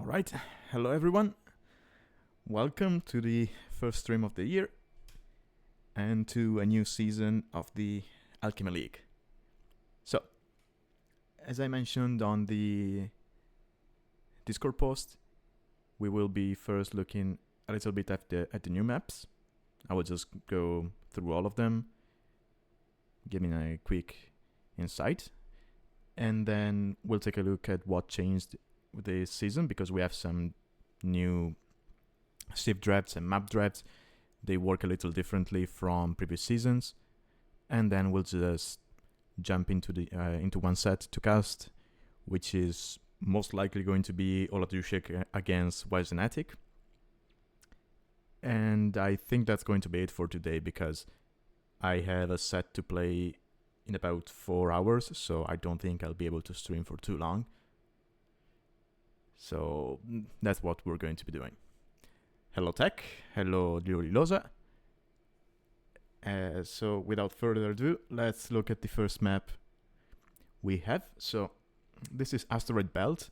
Alright, hello everyone. Welcome to the first stream of the year and to a new season of the Alchemy League. So, as I mentioned on the Discord post, we will be first looking a little bit at the new maps. I will just go through all of them, giving a quick insight, and then we'll take a look at what changed this season, because we have some new shift drafts and map drafts. They work a little differently from previous seasons, and then we'll just jump into the into one set to cast, which is most likely going to be Oladushek against Wisenatic. And I think that's going to be it for today, because I have a set to play in about 4 hours, so I don't think I'll be able to stream for too long. So that's what we're going to be doing. Hello Tech, hello Liorilosa. So without further ado, let's look at the first map we have. So this is Asteroid Belt,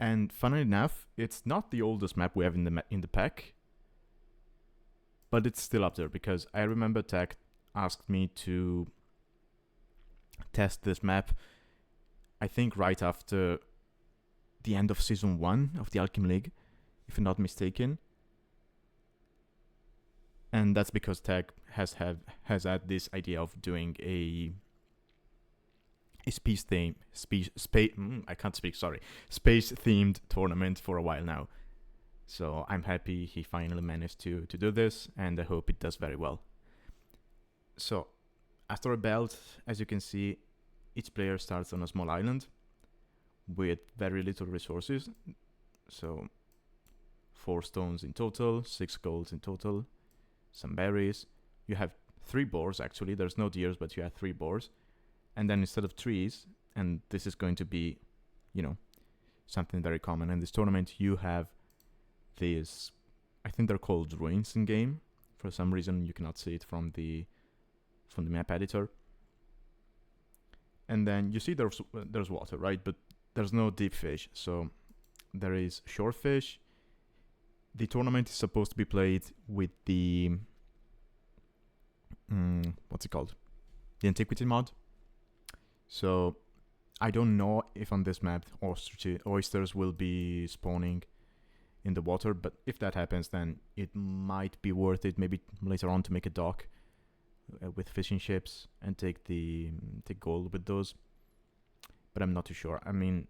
and funnily enough, it's not the oldest map we have in the pack, but it's still up there, because I remember Tech asked me to test this map, I think right after the end of Season 1 of the Alchemy League, if I'm not mistaken. And that's because Tech has had this idea of doing a space themed tournament for a while now. So I'm happy he finally managed to do this, and I hope it does very well. So Asteroid Belt, as you can see, each player starts on a small island with very little resources. So 4 stones in total, 6 golds in total, some berries. You have 3 boars actually. There's no deers, but you have 3 boars. And then instead of trees, and this is going to be, something very common in this tournament, you have these, I think they're called ruins in game. For some reason you cannot see it from the map editor. And then you see there's water, right? But there's no deep fish, so there is shore fish. The tournament is supposed to be played with the what's it called? The Antiquity mod. So I don't know if on this map oysters will be spawning in the water, but if that happens, then it might be worth it maybe later on to make a dock with fishing ships and take gold with those. But I'm not too sure. I mean,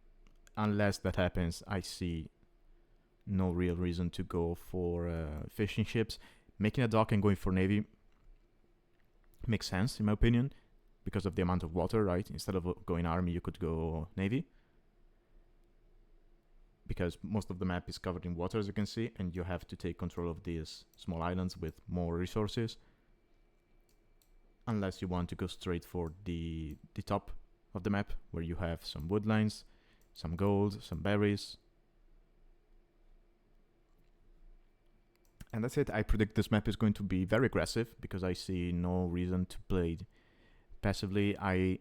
unless that happens, I see no real reason to go for fishing ships. Making a dock and going for navy makes sense, in my opinion, because of the amount of water, right? Instead of going army, you could go navy, because most of the map is covered in water, as you can see, and you have to take control of these small islands with more resources, unless you want to go straight for the top of the map, where you have some woodlines, some gold, some berries. And that's it. I predict this map is going to be very aggressive, because I see no reason to play it passively. I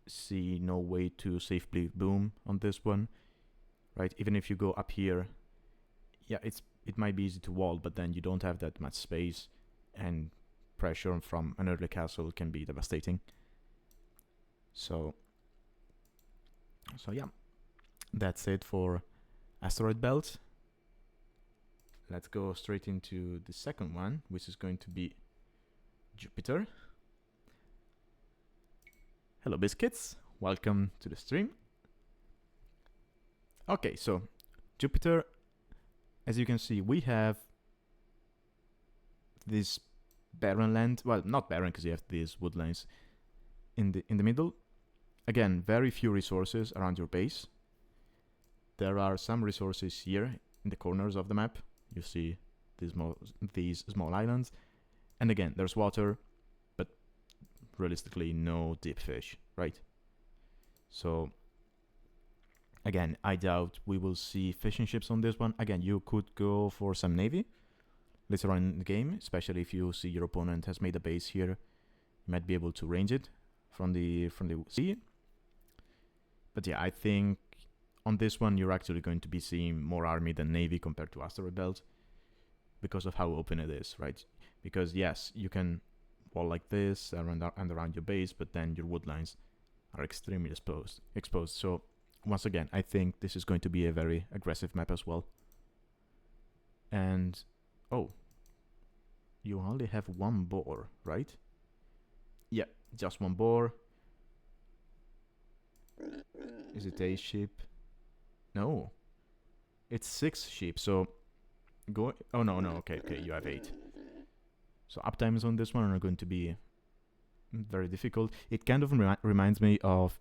see no way to safely boom on this one, right? Even if you go up here, yeah, it might be easy to wall, but then you don't have that much space, and pressure from an early castle can be devastating. So yeah, that's it for Asteroid Belt. Let's go straight into the second one, which is going to be Jupiter. Hello biscuits, welcome to the stream. Okay, so Jupiter, as you can see, we have this barren land. Well, not barren, because you have these woodlands in the middle. Again, very few resources around your base. There are some resources here in the corners of the map. You see these small islands, and again, there's water, but realistically no deep fish, right? So again, I doubt we will see fishing ships on this one. Again, you could go for some navy later on in the game, especially if you see your opponent has made a base here. You might be able to range it from the sea. But yeah, I think on this one, you're actually going to be seeing more army than navy compared to Asteroid Belt because of how open it is, right? Because yes, you can wall like this around your base, but then your wood lines are extremely exposed. So once again, I think this is going to be a very aggressive map as well. And oh, you only have one boar, right? Yeah, just one boar. Is it a sheep? No, it's 6 sheep. So go. Oh no, okay, you have 8. So uptimes on this one are going to be very difficult. It kind of reminds me of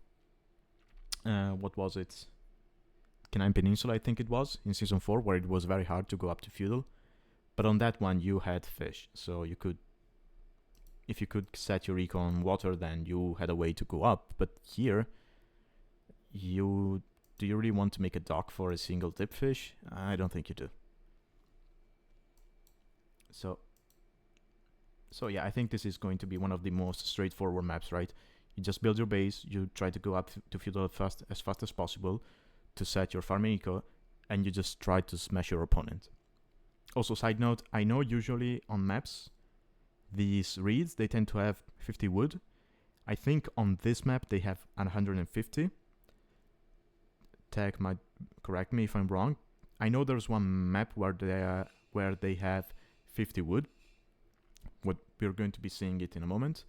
what was it? Kenai Peninsula, I think it was, in Season 4, where it was very hard to go up to feudal. But on that one, you had fish, so you could, if you could set your econ water, then you had a way to go up. But here, do you really want to make a dock for a single dip fish? I don't think you do. So yeah, I think this is going to be one of the most straightforward maps, right? You just build your base, you try to go up to feudal as fast as possible to set your farm eco, and you just try to smash your opponent. Also, side note, I know usually on maps, these reeds, they tend to have 50 wood. I think on this map they have 150. Tech might correct me if I'm wrong. I know there's one map where they have 50 wood. What we're going to be seeing it in a moment,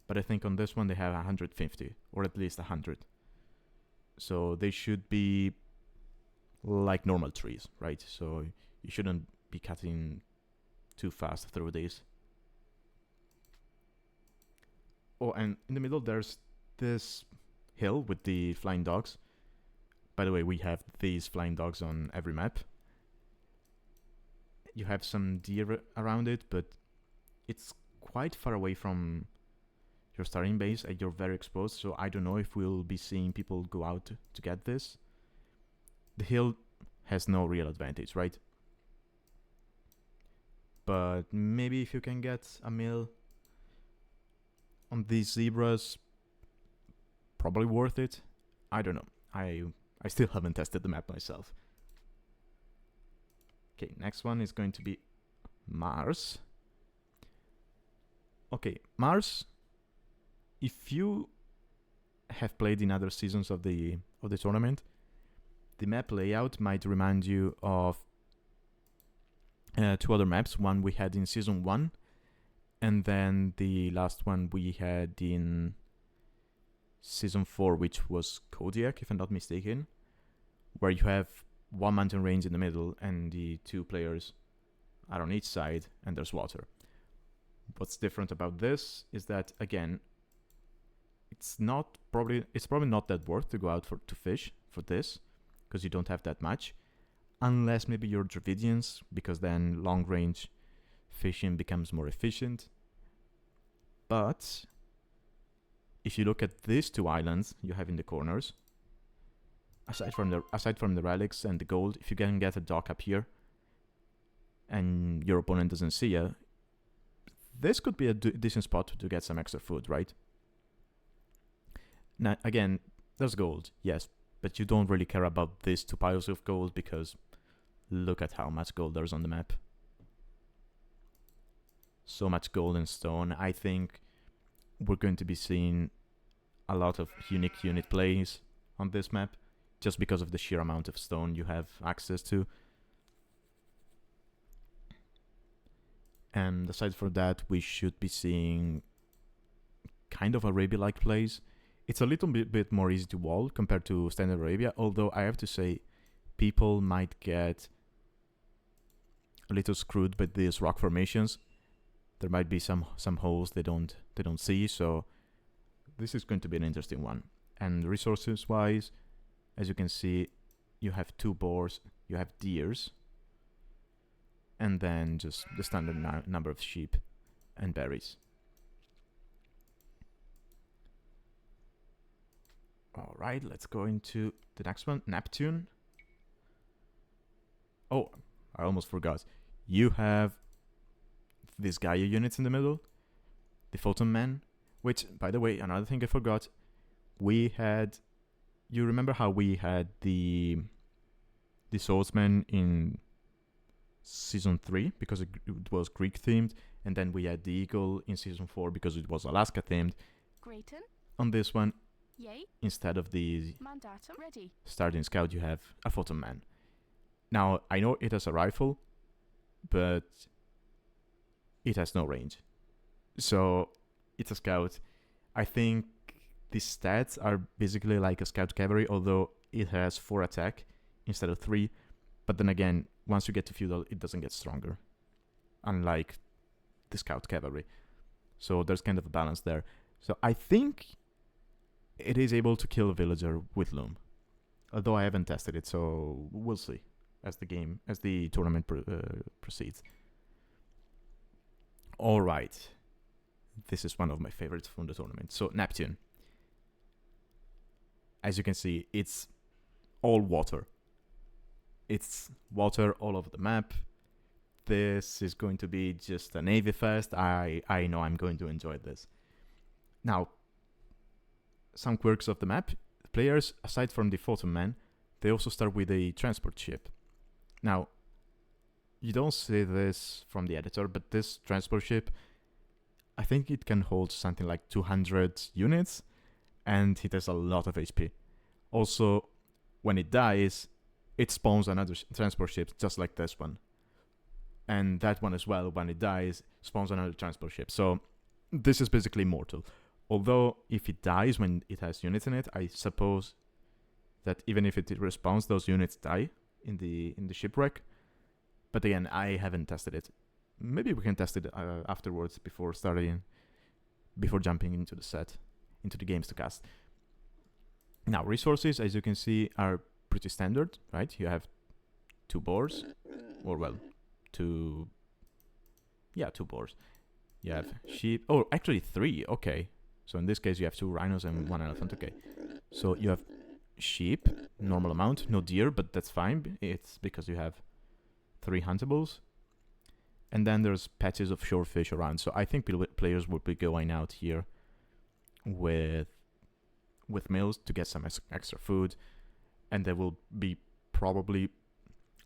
but I think on this one they have 150, or at least 100. So they should be like normal trees, right? So you shouldn't be cutting too fast through these. Oh, and in the middle there's this hill with the flying dogs. By the way, we have these flying dogs on every map. You have some deer around it, but it's quite far away from your starting base and you're very exposed, so I don't know if we'll be seeing people go out to get this. The hill has no real advantage, right? But maybe if you can get a mill on these zebras, probably worth it. I don't know. I still haven't tested the map myself. Okay, next one is going to be Mars. Okay, Mars, if you have played in other seasons of the tournament, the map layout might remind you of 2 other maps. One we had in Season 1, and then the last one we had in Season 4, which was Kodiak, if I'm not mistaken, where you have one mountain range in the middle and the 2 players are on each side and there's water. What's different about this is that, again, it's probably not that worth to go out to fish for this, because you don't have that much, unless maybe you're Dravidians, because then long range fishing becomes more efficient. But if you look at these 2 islands you have in the corners, aside from the relics and the gold, if you can get a dock up here and your opponent doesn't see you, this could be a decent spot to get some extra food, right? Now, again, there's gold, yes, but you don't really care about these 2 piles of gold because look at how much gold there's on the map. So much gold and stone. I think we're going to be seeing a lot of unique unit plays on this map just because of the sheer amount of stone you have access to. And aside from that, we should be seeing kind of Arabia-like plays. It's a little bit more easy to wall compared to standard Arabia, although I have to say people might get a little screwed by these rock formations. There might be some holes they don't see, so this is going to be an interesting one. And resources wise, as you can see, you have 2 boars, you have deers, and then just the standard number of sheep and berries. Alright, let's go into the next one, Neptune. Oh, I almost forgot. You have these Gaia units in the middle, the Photon Men, which, by the way, another thing I forgot, we had you remember how we had the swordsman in season 3 because it was Greek themed, and then we had the eagle in season 4 because it was Alaska themed. Grayton. On this one, Yay. instead of the Mandatum. Ready. starting scout, you have a photon man. Now, I know it has a rifle, but it has no range. So, it's a scout. I think the stats are basically like a scout cavalry, although it has 4 attack instead of 3. But then again, once you get to feudal, it doesn't get stronger, unlike the scout cavalry. So there's kind of a balance there. So I think it is able to kill a villager with loom, although I haven't tested it, so we'll see as the tournament proceeds. All right, this is one of my favorites from the tournament. So Neptune, as you can see, it's all water. It's water all over the map. This is going to be just a navy fest. I know I'm going to enjoy this. Now, some quirks of the map. Players, aside from the photon man, they also start with a transport ship. Now, you don't see this from the editor, but this transport ship, I think it can hold something like 200 units, and it has a lot of HP. Also, when it dies, it spawns another transport ship just like this one. And that one as well, when it dies, spawns another transport ship. So this is basically immortal. Although if it dies when it has units in it, I suppose that even if it respawns, those units die in the shipwreck. But again, I haven't tested it. Maybe we can test it afterwards before jumping into the games to cast. Now, resources, as you can see, are pretty standard, right? You have 2 boars, or well, 2 boars. You have sheep. Oh, actually 3. Okay. So in this case, you have 2 rhinos and 1 elephant. Okay. So you have sheep, normal amount. No deer, but that's fine. It's because you have 3 huntables. And then there's patches of shore fish around. So I think players will be going out here with mills to get some extra food. And they will be probably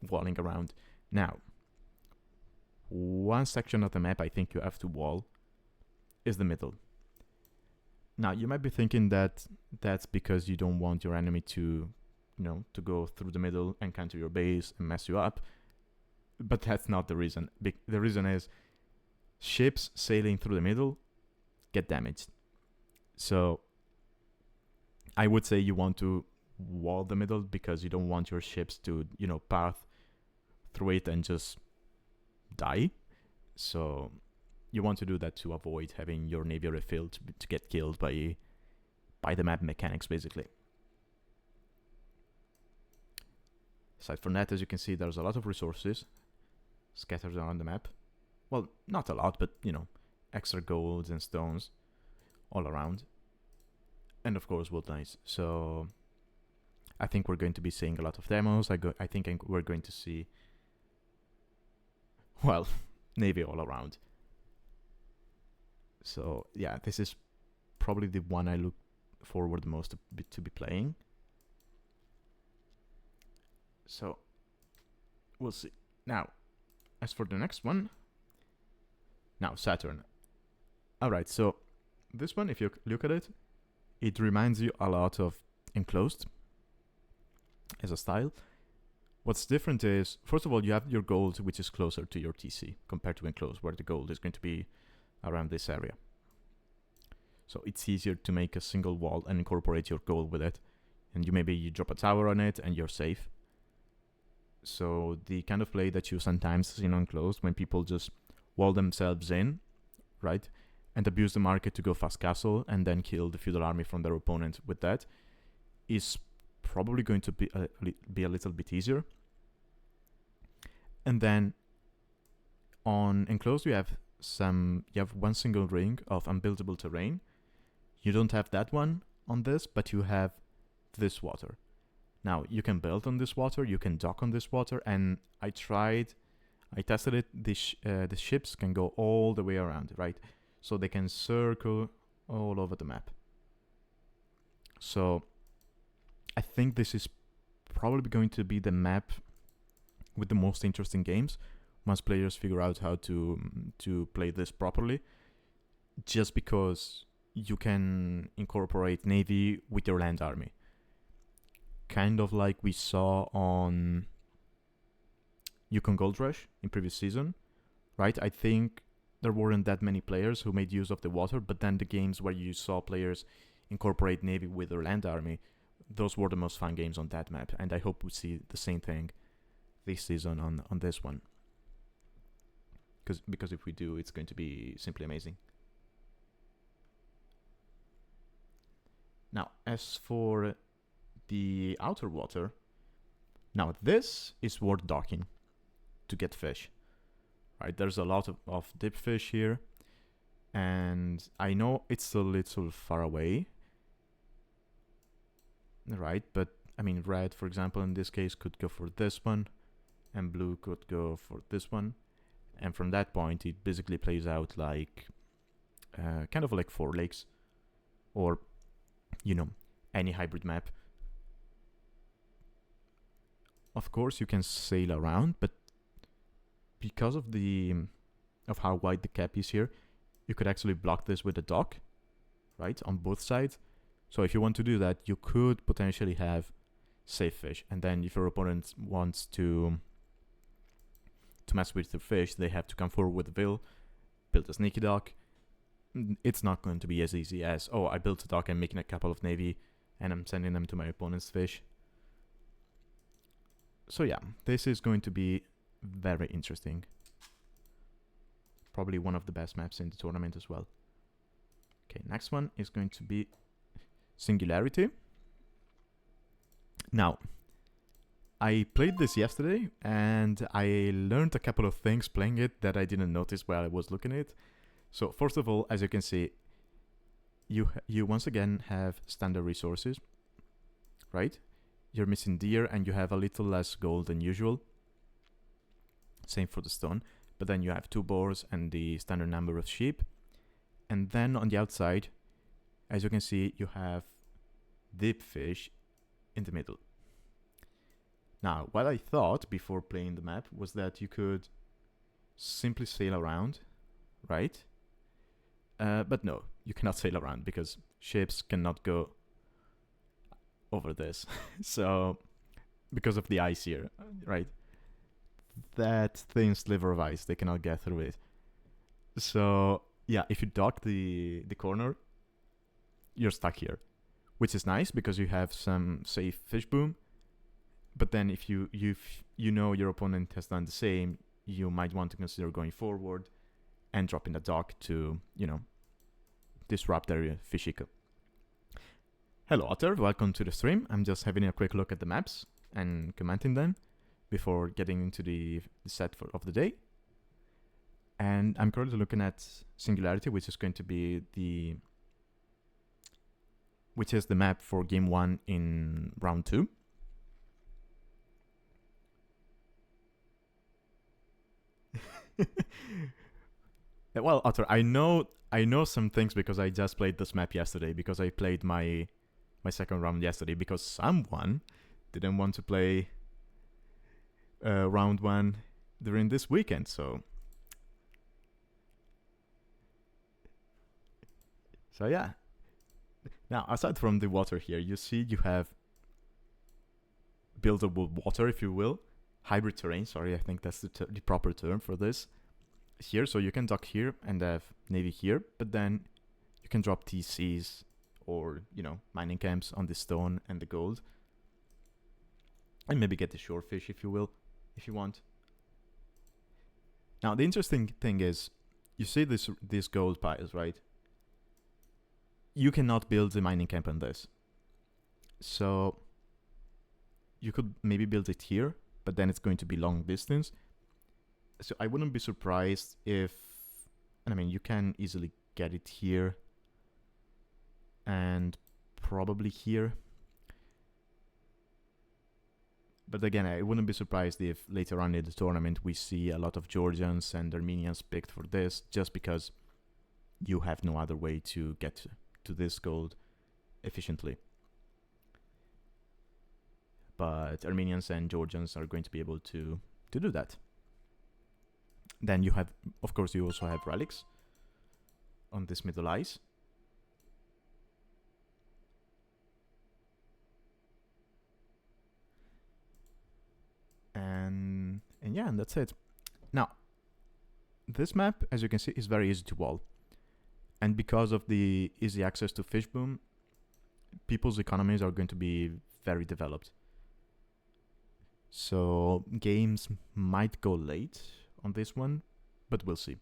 walling around. Now, one section of the map I think you have to wall is the middle. Now, you might be thinking that that's because you don't want your enemy to go through the middle and counter your base and mess you up. But that's not the reason. The reason is ships sailing through the middle get damaged. So I would say you want to wall the middle because you don't want your ships to, path through it and just die. So you want to do that to avoid having your navy refilled to get killed by the map mechanics, basically. Aside from that, as you can see, there's a lot of resources scattered around the map. Well, not a lot, but, extra golds and stones all around. And of course, wood knights. So I think we're going to be seeing a lot of demos. I think we're going to see, well, navy all around. So yeah, this is probably the one I look forward the most to be playing. So we'll see. Now, as for the next one, now Saturn. Alright, so this one, if you look at it, it reminds you a lot of Enclosed as a style. What's different is, first of all, you have your gold, which is closer to your TC compared to Enclosed, where the gold is going to be around this area. So it's easier to make a single wall and incorporate your gold with it. And you drop a tower on it and you're safe. So the kind of play that you sometimes see in Enclosed, when people just wall themselves in, right, and abuse the market to go fast castle and then kill the feudal army from their opponent with that, is probably going to be a little bit easier. And then on Enclosed, you have one single ring of unbuildable terrain. You don't have that one on this, but you have this water. Now, you can build on this water, you can dock on this water, and I tested it, the ships can go all the way around, right? So they can circle all over the map. So I think this is probably going to be the map with the most interesting games once players figure out how to play this properly, just because you can incorporate navy with your land army, kind of like we saw on Yukon Gold Rush in previous season, right? I think there weren't that many players who made use of the water, but then the games where you saw players incorporate navy with their land army, those were the most fun games on that map, and I hope we see the same thing this season on this one. Because if we do, it's going to be simply amazing. Now, as for the outer water, now this is worth docking to get fish. Right, there's a lot of deep fish here, and I know it's a little far away, right? But I mean, red, for example, in this case, could go for this one, and blue could go for this one, and from that point, it basically plays out like kind of like 4 lakes, or any hybrid map. Of course, you can sail around, but because of how wide the cap is here, you could actually block this with a dock, right, on both sides. So if you want to do that, you could potentially have safe fish, and then if your opponent wants to mess with the fish, they have to come forward with a bill, build a sneaky dock. It's not going to be as easy as, oh, I built a dock, I'm making a couple of navy, and I'm sending them to my opponent's fish. So yeah, this is going to be very interesting. Probably one of the best maps in the tournament as well. Okay, next one is going to be Singularity. Now, I played this yesterday, and I learned a couple of things playing it that I didn't notice while I was looking at it. So first of all, as you can see, you once again have standard resources, right? You're missing deer, and you have a little less gold than usual. Same for the stone, but then you have 2 boars and the standard number of sheep. And then on the outside, as you can see, you have deep fish in the middle. Now, what I thought before playing the map was that you could simply sail around, right? But no, you cannot sail around because ships cannot go over this. So, because of the ice here, right? That thin sliver of ice, they cannot get through it. So, yeah, if you dock the corner, you're stuck here, which is nice because you have some safe fish boom. But then if you know your opponent has done the same, you might want to consider going forward and dropping the dock to, disrupt their fish eco. Hello Otter, welcome to the stream. I'm just having a quick look at the maps and commenting them before getting into the set of the day. And I'm currently looking at Singularity, which is going to be the map for game 1 in round 2. Well, Otter, I know some things because I just played this map yesterday, because I played my second round yesterday, because someone didn't want to play round 1 during this weekend, so yeah. Now, aside from the water here, you see you have buildable water, if you will. Hybrid terrain, sorry, I think that's the proper term for this. Here, so you can dock here and have navy here, but then you can drop TCs or, mining camps on the stone and the gold. And maybe get the shorefish, if you will, if you want. Now, the interesting thing is, you see these gold piles, right? You cannot build a mining camp on this. So, you could maybe build it here, but then it's going to be long distance. So I wouldn't be surprised if, you can easily get it here and probably here. But again, I wouldn't be surprised if later on in the tournament we see a lot of Georgians and Armenians picked for this, just because you have no other way to get to this gold efficiently. but Armenians and Georgians are going to be able to do that. Then you have, of course, you also have relics on this middle ice. And yeah, and that's it. Now, this map, as you can see, is very easy to wall. And because of the easy access to Fishboom, people's economies are going to be very developed. So games might go late on this one, but we'll see.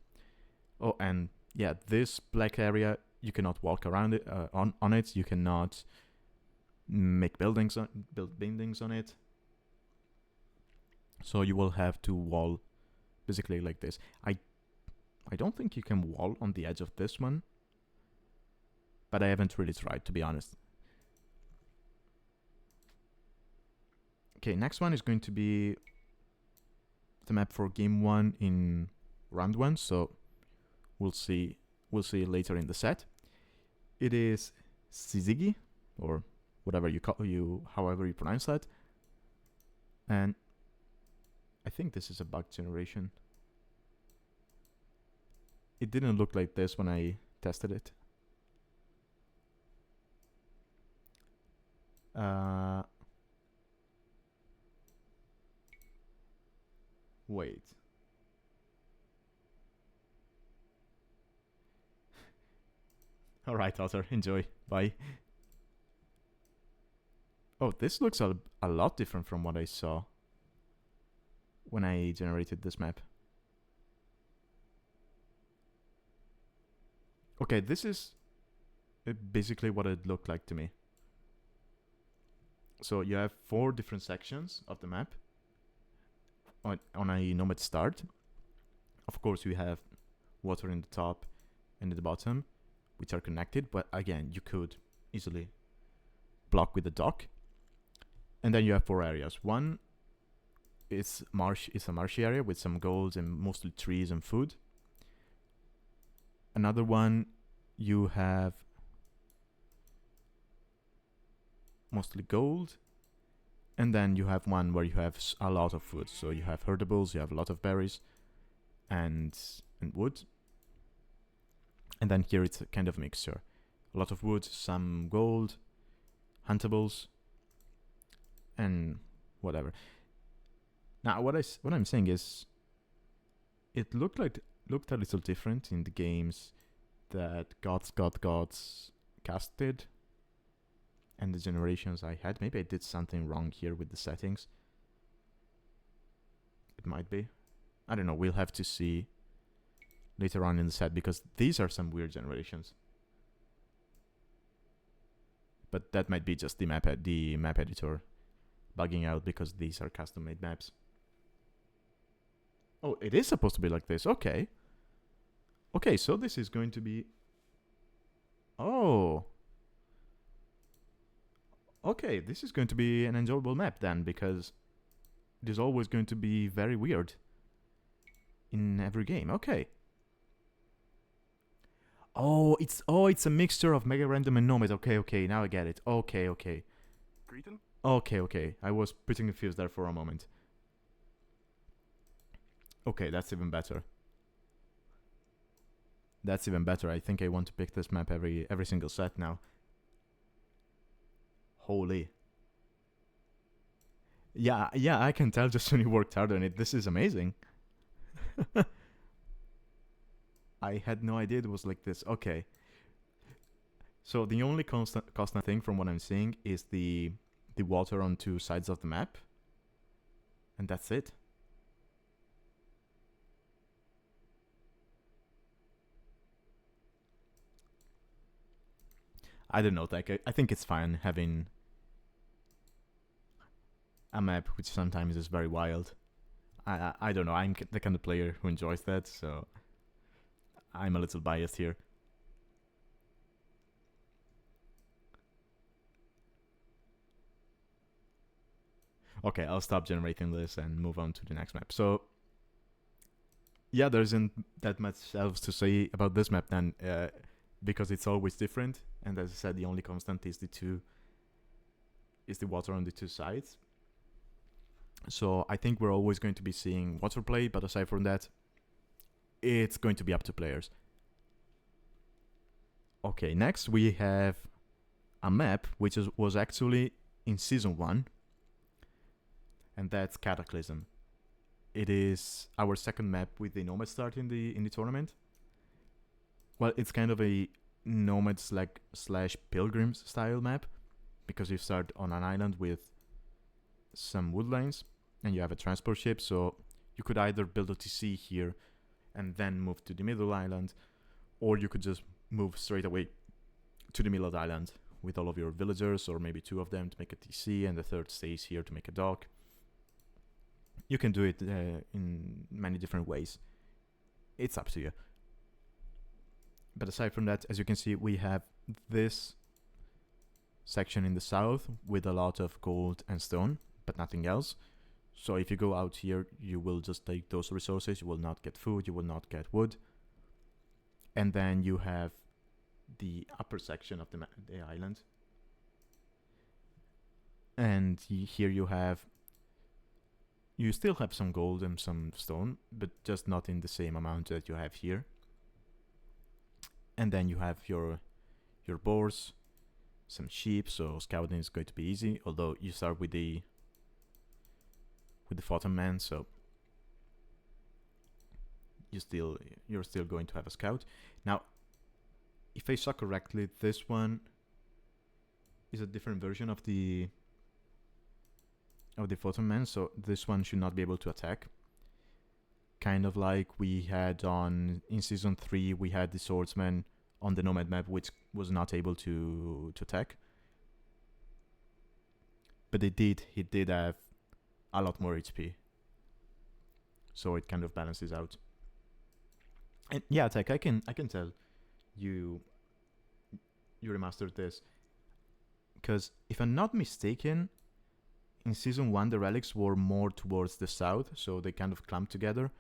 Oh, and yeah, this black area, you cannot walk around it, on it. You cannot make build buildings on it. So you will have to wall basically like this. I don't think you can wall on the edge of this one, but I haven't really tried, to be honest. Okay, next one is going to be the map for game 1 in round 1, so we'll see later in the set. It is Sizigi, or whatever however you pronounce that. And I think this is a bug generation. It didn't look like this when I tested it. Wait. Alright, Otter, enjoy. Bye. Oh, this looks a lot different from what I saw when I generated this map. Okay, this is basically what it looked like to me. So you have 4 different sections of the map on a nomad start. Of course, you have water in the top and in the bottom, which are connected, but again, you could easily block with the dock. And then you have 4 areas. One is a marshy area with some gold and mostly trees and food. Another one, you have mostly gold, and then you have one where you have a lot of food. So you have herdables, you have a lot of berries and wood. And then here it's a kind of mixture. A lot of wood, some gold, huntables, and whatever. Now, what I'm saying is, it looked a little different in the games that Gothsgoths casted, and the generations I had. Maybe I did something wrong here with the settings. It might be. I don't know. We'll have to see later on in the set, because these are some weird generations. But that might be just the map editor bugging out, because these are custom-made maps. Oh, it is supposed to be like this. Okay. Okay, so this is going to be... Oh. Okay, this is going to be an enjoyable map then, because it is always going to be very weird in every game. Okay. Oh, it's a mixture of Mega Random and Nomad. Okay, now I get it. Okay. Greeting? Okay. I was pretty confused there for a moment. Okay, that's even better. That's even better. I think I want to pick this map every single set now. Holy. Yeah, I can tell just when you worked hard on it. This is amazing. I had no idea it was like this. Okay. So the only constant thing from what I'm seeing is the water on 2 sides of the map. And that's it. I don't know, like, I think it's fine having a map which sometimes is very wild. I don't know, I'm the kind of player who enjoys that, so I'm a little biased here. Okay, I'll stop generating this and move on to the next map. So, yeah, there isn't that much else to say about this map then, because it's always different. And as I said, the only constant is the water on the 2 sides. So I think we're always going to be seeing water play, but aside from that, it's going to be up to players. Okay, next we have a map which was actually in Season 1, and that's Cataclysm. It is our second map with the Nomad start in the tournament. Well, it's kind of a Nomad slash Pilgrims style map, because you start on an island with some woodlines, and you have a transport ship, so you could either build a TC here and then move to the middle island, or you could just move straight away to the middle of the island with all of your villagers, or maybe 2 of them to make a TC, and the third stays here to make a dock. You can do it in many different ways. It's up to you. But aside from that, as you can see, we have this section in the south with a lot of gold and stone, but nothing else. So if you go out here, you will just take those resources. You will not get food, you will not get wood. And then you have the upper section of the island. And here you still have some gold and some stone, but just not in the same amount that you have here. And then you have your boars, some sheep, so scouting is going to be easy, although you start with the Phantom Man, so you're still going to have a scout. Now, if I saw correctly, this one is a different version of the Phantom Man, so this one should not be able to attack. Kind of like we had in Season 3, we had the Swordsman on the Nomad map, which was not able to attack. But he did have a lot more HP. So it kind of balances out. And yeah, Tech, I can tell you remastered this. Because if I'm not mistaken, in Season 1 the relics were more towards the south, so they kind of clumped together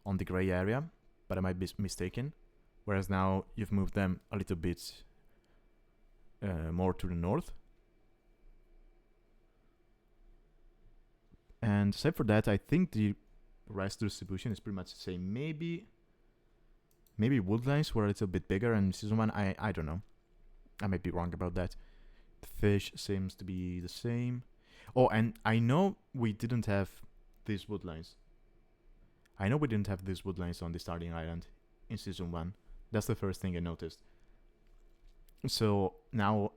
on the grey area, but I might be mistaken. Whereas now you've moved them a little bit more to the north. And except for that, I think the rest distribution is pretty much the same. Maybe woodlines were a little bit bigger in Season 1. I don't know. I might be wrong about that. The fish seems to be the same. Oh, and I know we didn't have these woodlines. I know we didn't have these woodlines on the starting island in Season 1. That's the first thing I noticed. So now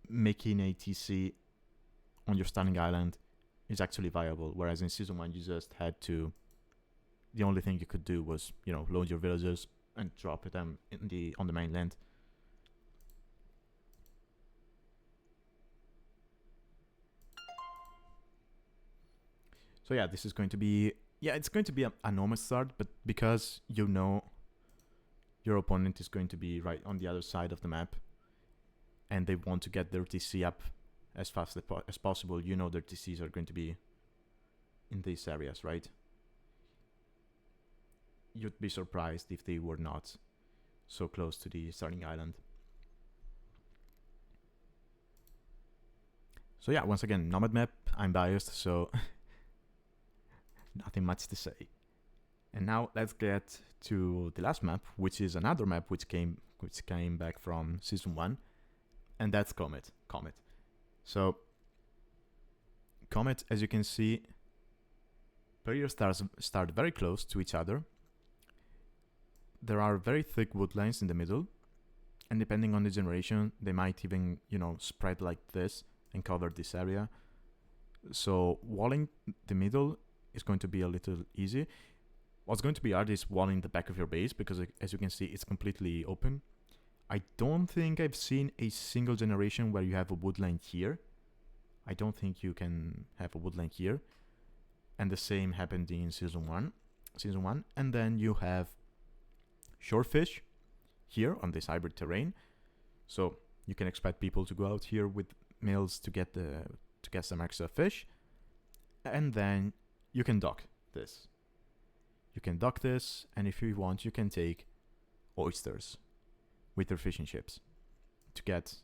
making a TC on your starting island is actually viable, whereas in Season 1 you just had to... The only thing you could do was, load your villagers and drop them on the mainland. So yeah, this is going to be... Yeah, it's going to be a normal start, but because your opponent is going to be right on the other side of the map, and they want to get their TC up as fast as possible, their TCs are going to be in these areas, right? You'd be surprised if they were not so close to the starting island. So yeah, once again, Nomad map, I'm biased, so nothing much to say. And now let's get to the last map, which is another map which came back from Season 1, and that's Comet. So Comet, as you can see, players start very close to each other. There are very thick woodlines in the middle, and depending on the generation, they might even, spread like this and cover this area. So walling the middle is going to be a little easy. What's going to be hard is walling the back of your base, because as you can see, it's completely open. I don't think I've seen a single generation where you have a woodland here. I don't think you can have a woodland here. And the same happened in Season 1. And then you have shorefish here on this hybrid terrain. So you can expect people to go out here with mills to get some extra fish. And then you can dock this. And if you want, you can take oysters with your fishing ships to get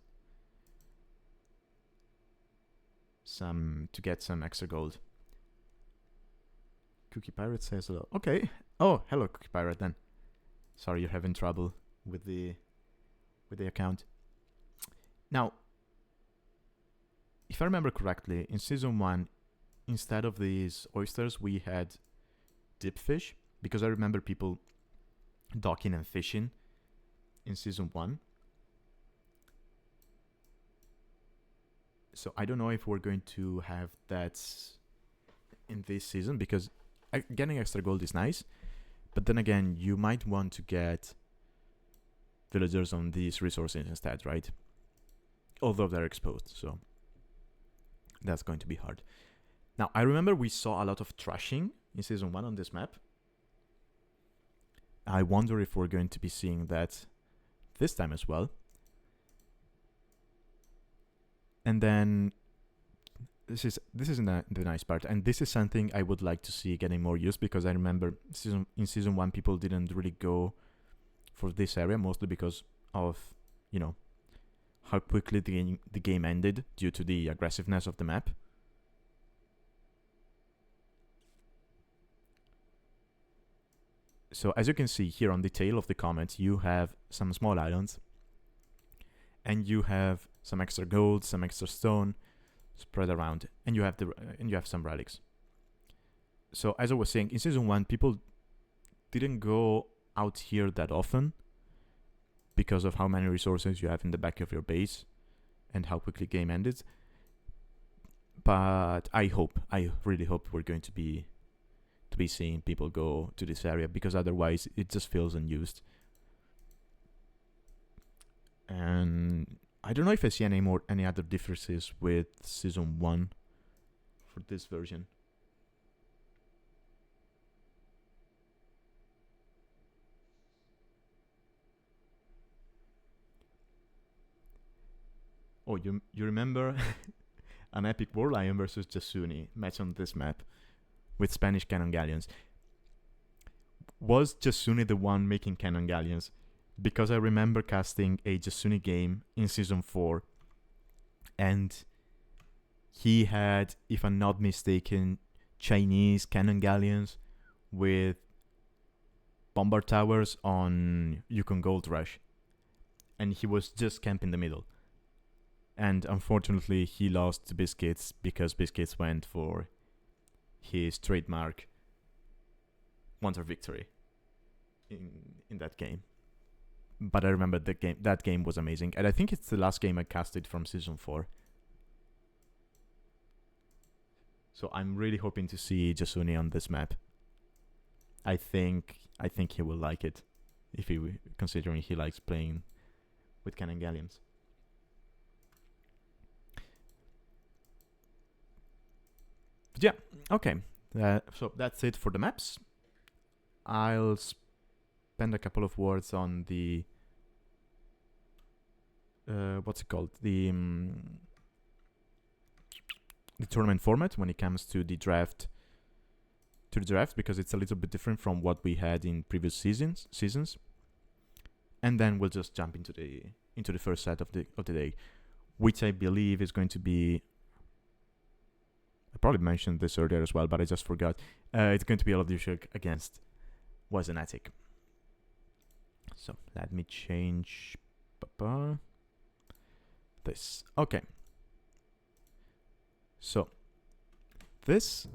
some extra gold. Cookie Pirate says hello. Okay. Oh, hello, Cookie Pirate. Then, sorry you're having trouble with the account. Now, if I remember correctly, in season 1, instead of these oysters, we had dip fish, because I remember people docking and fishing in season 1. So I don't know if we're going to have that in this season, because getting extra gold is nice, but then again, you might want to get villagers on these resources instead, right? Although they're exposed, so that's going to be hard. Now, I remember we saw a lot of trashing in season 1 on this map. I wonder if we're going to be seeing that this time as well. And then this is the nice part, and this is something I would like to see getting more use, because I remember in season 1 people didn't really go for this area, mostly because of, you know, how quickly the game ended due to the aggressiveness of the map. So as you can see here on the tail of the comet, you have some small islands, and you have some extra gold, some extra stone spread around, and you have some relics. So as I was saying, in season 1, people didn't go out here that often because of how many resources you have in the back of your base and how quickly game ended. But I really hope we're going to be seeing people go to this area, because otherwise it just feels unused. And I don't know if I see any other differences with season 1 for this version. Oh, you remember an epic War Lion versus Jasuni match on this map with Spanish cannon galleons? Was Jasuni the one making cannon galleons? Because I remember casting a Jasuni game in season 4, and he had, if I'm not mistaken, Chinese cannon galleons with bombard towers on Yukon Gold Rush, and he was just camping in the middle. And unfortunately, he lost to Biscuits, because Biscuits went for his trademark Wonder Victory in that game. But I remember that game was amazing, and I think it's the last game I casted from season 4. So I'm really hoping to see Jasuni on this map. I think he will like it, considering he likes playing with cannon galleons. But yeah, okay. So that's it for the maps. I'll spend a couple of words on the what's it called? The tournament format when it comes to the draft. Because it's a little bit different from what we had in previous seasons. And then we'll just jump into the first set of the day, which I believe is going to be, I probably mentioned this earlier as well, but I just forgot. It's going to be Oladushek against Wisenatic. So let me change this. Okay. So this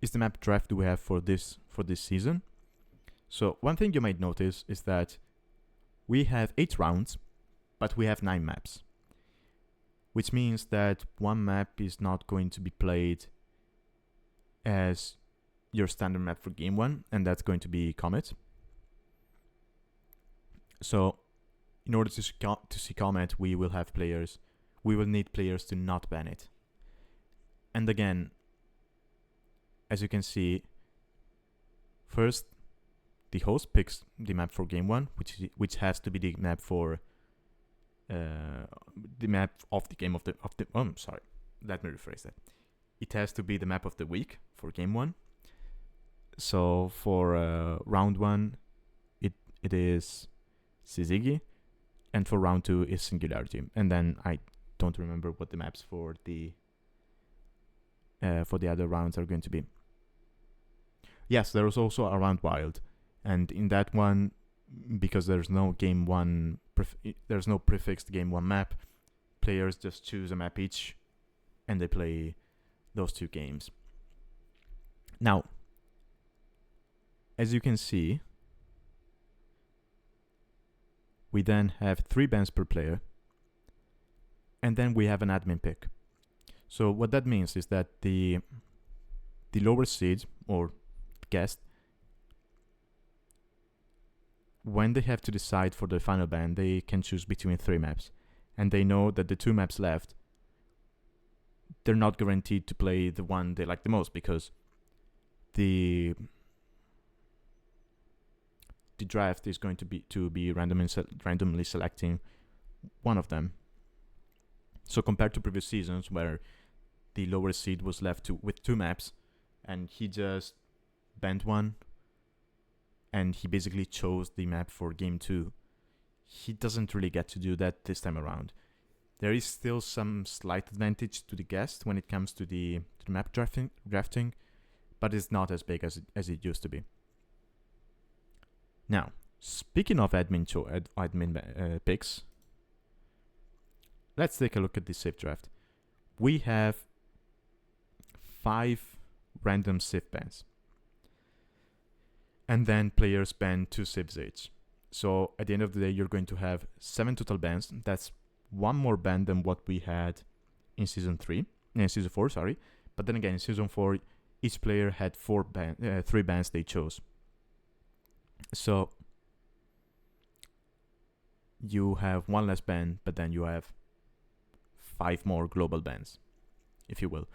is the map draft we have for this season. So one thing you might notice is that we have 8 rounds, but we have 9 maps, which means that one map is not going to be played as your standard map for game 1, and that's going to be Comet. So in order to see Comet, we will need players to not ban it. And again, as you can see, first the host picks the map for game 1, which has to be the map for the map of the game of the sorry, let me rephrase that. It has to be the map of the week for game 1. So for round 1, it is Sizigi, and for round 2 is Singularity. And then I don't remember what the maps for the other rounds are going to be. Yes, there was also a round wild, and in that one, because there's no game one, there's no prefixed game one map. Players just choose a map each, and they play those 2 games. Now, as you can see, we then have 3 bans per player, and then we have an admin pick. So what that means is that the lower seed or guest, when they have to decide for the final ban, they can choose between 3 maps, and they know that the 2 maps left, they're not guaranteed to play the one they like the most, because the draft is going to be randomly selecting one of them. So compared to previous seasons where the lower seed was left with 2 maps, and he just banned one, and he basically chose the map for game 2, he doesn't really get to do that this time around. There is still some slight advantage to the guest when it comes to the map drafting, but it's not as big as it used to be. Now, speaking of admin picks, let's take a look at the Civ draft. We have 5 random Civ bans, and then players ban 2 Civs each. So at the end of the day, you're going to have 7 total bans. That's 1 more ban than what we had in season 4, sorry. But then again, in season 4, each player had 3 bans they chose. So you have 1 less ban, but then you have 5 more global bans, if you will.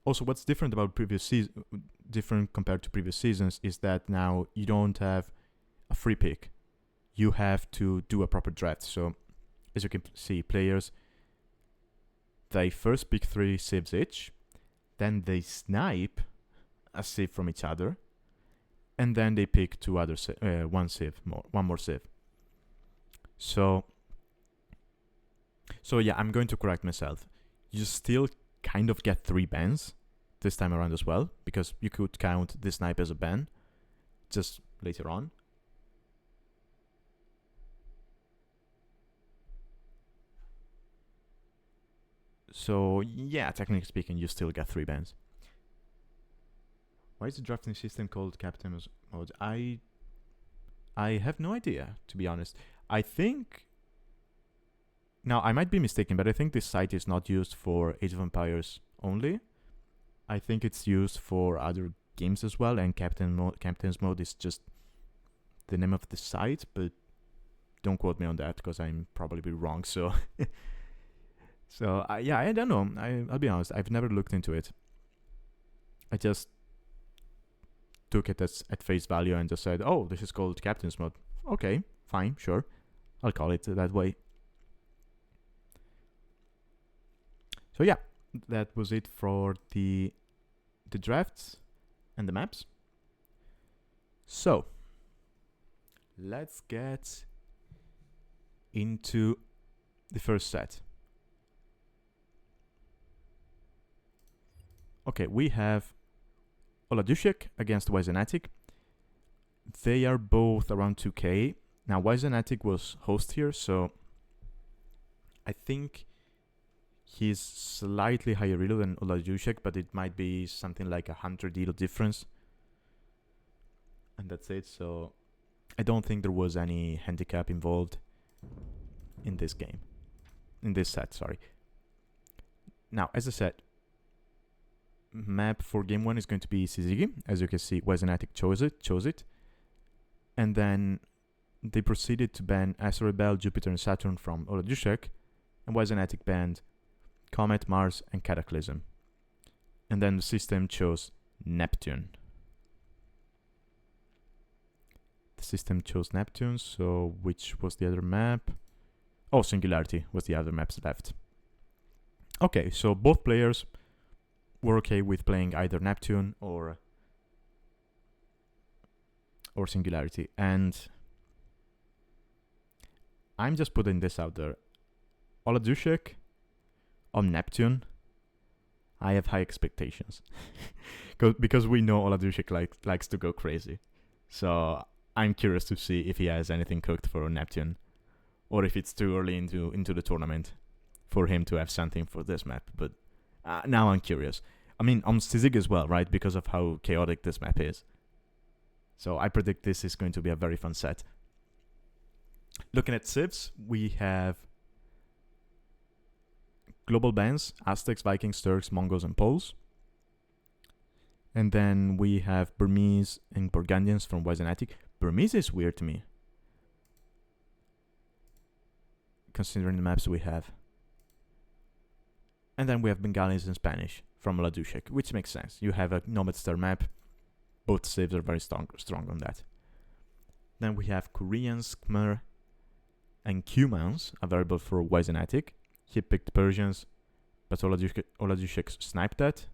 Also, what's different compared to previous seasons is that now you don't have a free pick. You have to do a proper draft. So, as you can see, players, they first pick 3 civs each, then they snipe a civ from each other, and then they pick one more civ. So yeah, I'm going to correct myself. You still kind of get 3 bans this time around as well, because you could count the snipe as a ban just later on. So yeah, technically speaking, you still get 3 bans. Why is the drafting system called Captain's Mode? I have no idea, to be honest. I think... Now, I might be mistaken, but I think this site is not used for Age of Empires only. I think it's used for other games as well, and Captain's Mode is just the name of the site, but don't quote me on that, because I'm probably wrong, so... yeah, I don't know. I'll be honest, I've never looked into it. I just took it at face value and just said, oh, this is called Captain's Mode. Okay, fine, sure. I'll call it that way. So yeah, that was it for the drafts and the maps. So, let's get into the first set. Okay, we have Oladushek against Wisenatic. They are both around 2k. Now, Wisenatic was host here, so I think he's slightly higher elo than Oladushek, but it might be something like 100 elo difference. And that's it, so I don't think there was any handicap involved in this game. In this set, sorry. Now, as I said, map for game 1 is going to be Syzygy. As you can see, Wisenatic chose it. And then they proceeded to ban Astrobel, Jupiter, and Saturn from Oladushek, and Wisenatic banned Comet, Mars, and Cataclysm. And then the system chose Neptune. The system chose Neptune, so which was the other map? Oh, Singularity was the other maps left. Okay, so both players were okay with playing either Neptune or Singularity, and I'm just putting this out there. Oladushek on Neptune, I have high expectations. Because we know Oladushek likes to go crazy. So I'm curious to see if he has anything cooked for Neptune, or if it's too early into the tournament for him to have something for this map. But now I'm curious. I mean, on Sizig as well, right? Because of how chaotic this map is. So I predict this is going to be a very fun set. Looking at civs, we have global bans: Aztecs, Vikings, Turks, Mongols, and Poles. And then we have Burmese and Burgundians from Wisenatic. Burmese is weird to me, considering the maps we have. And then we have Bengalis and Spanish from Oladushek, which makes sense. You have a Nomad Star map. Both civs are very strong on that. Then we have Koreans, Khmer, and Cumans available for Wisenatic. He picked Persians, but Oladushek sniped that.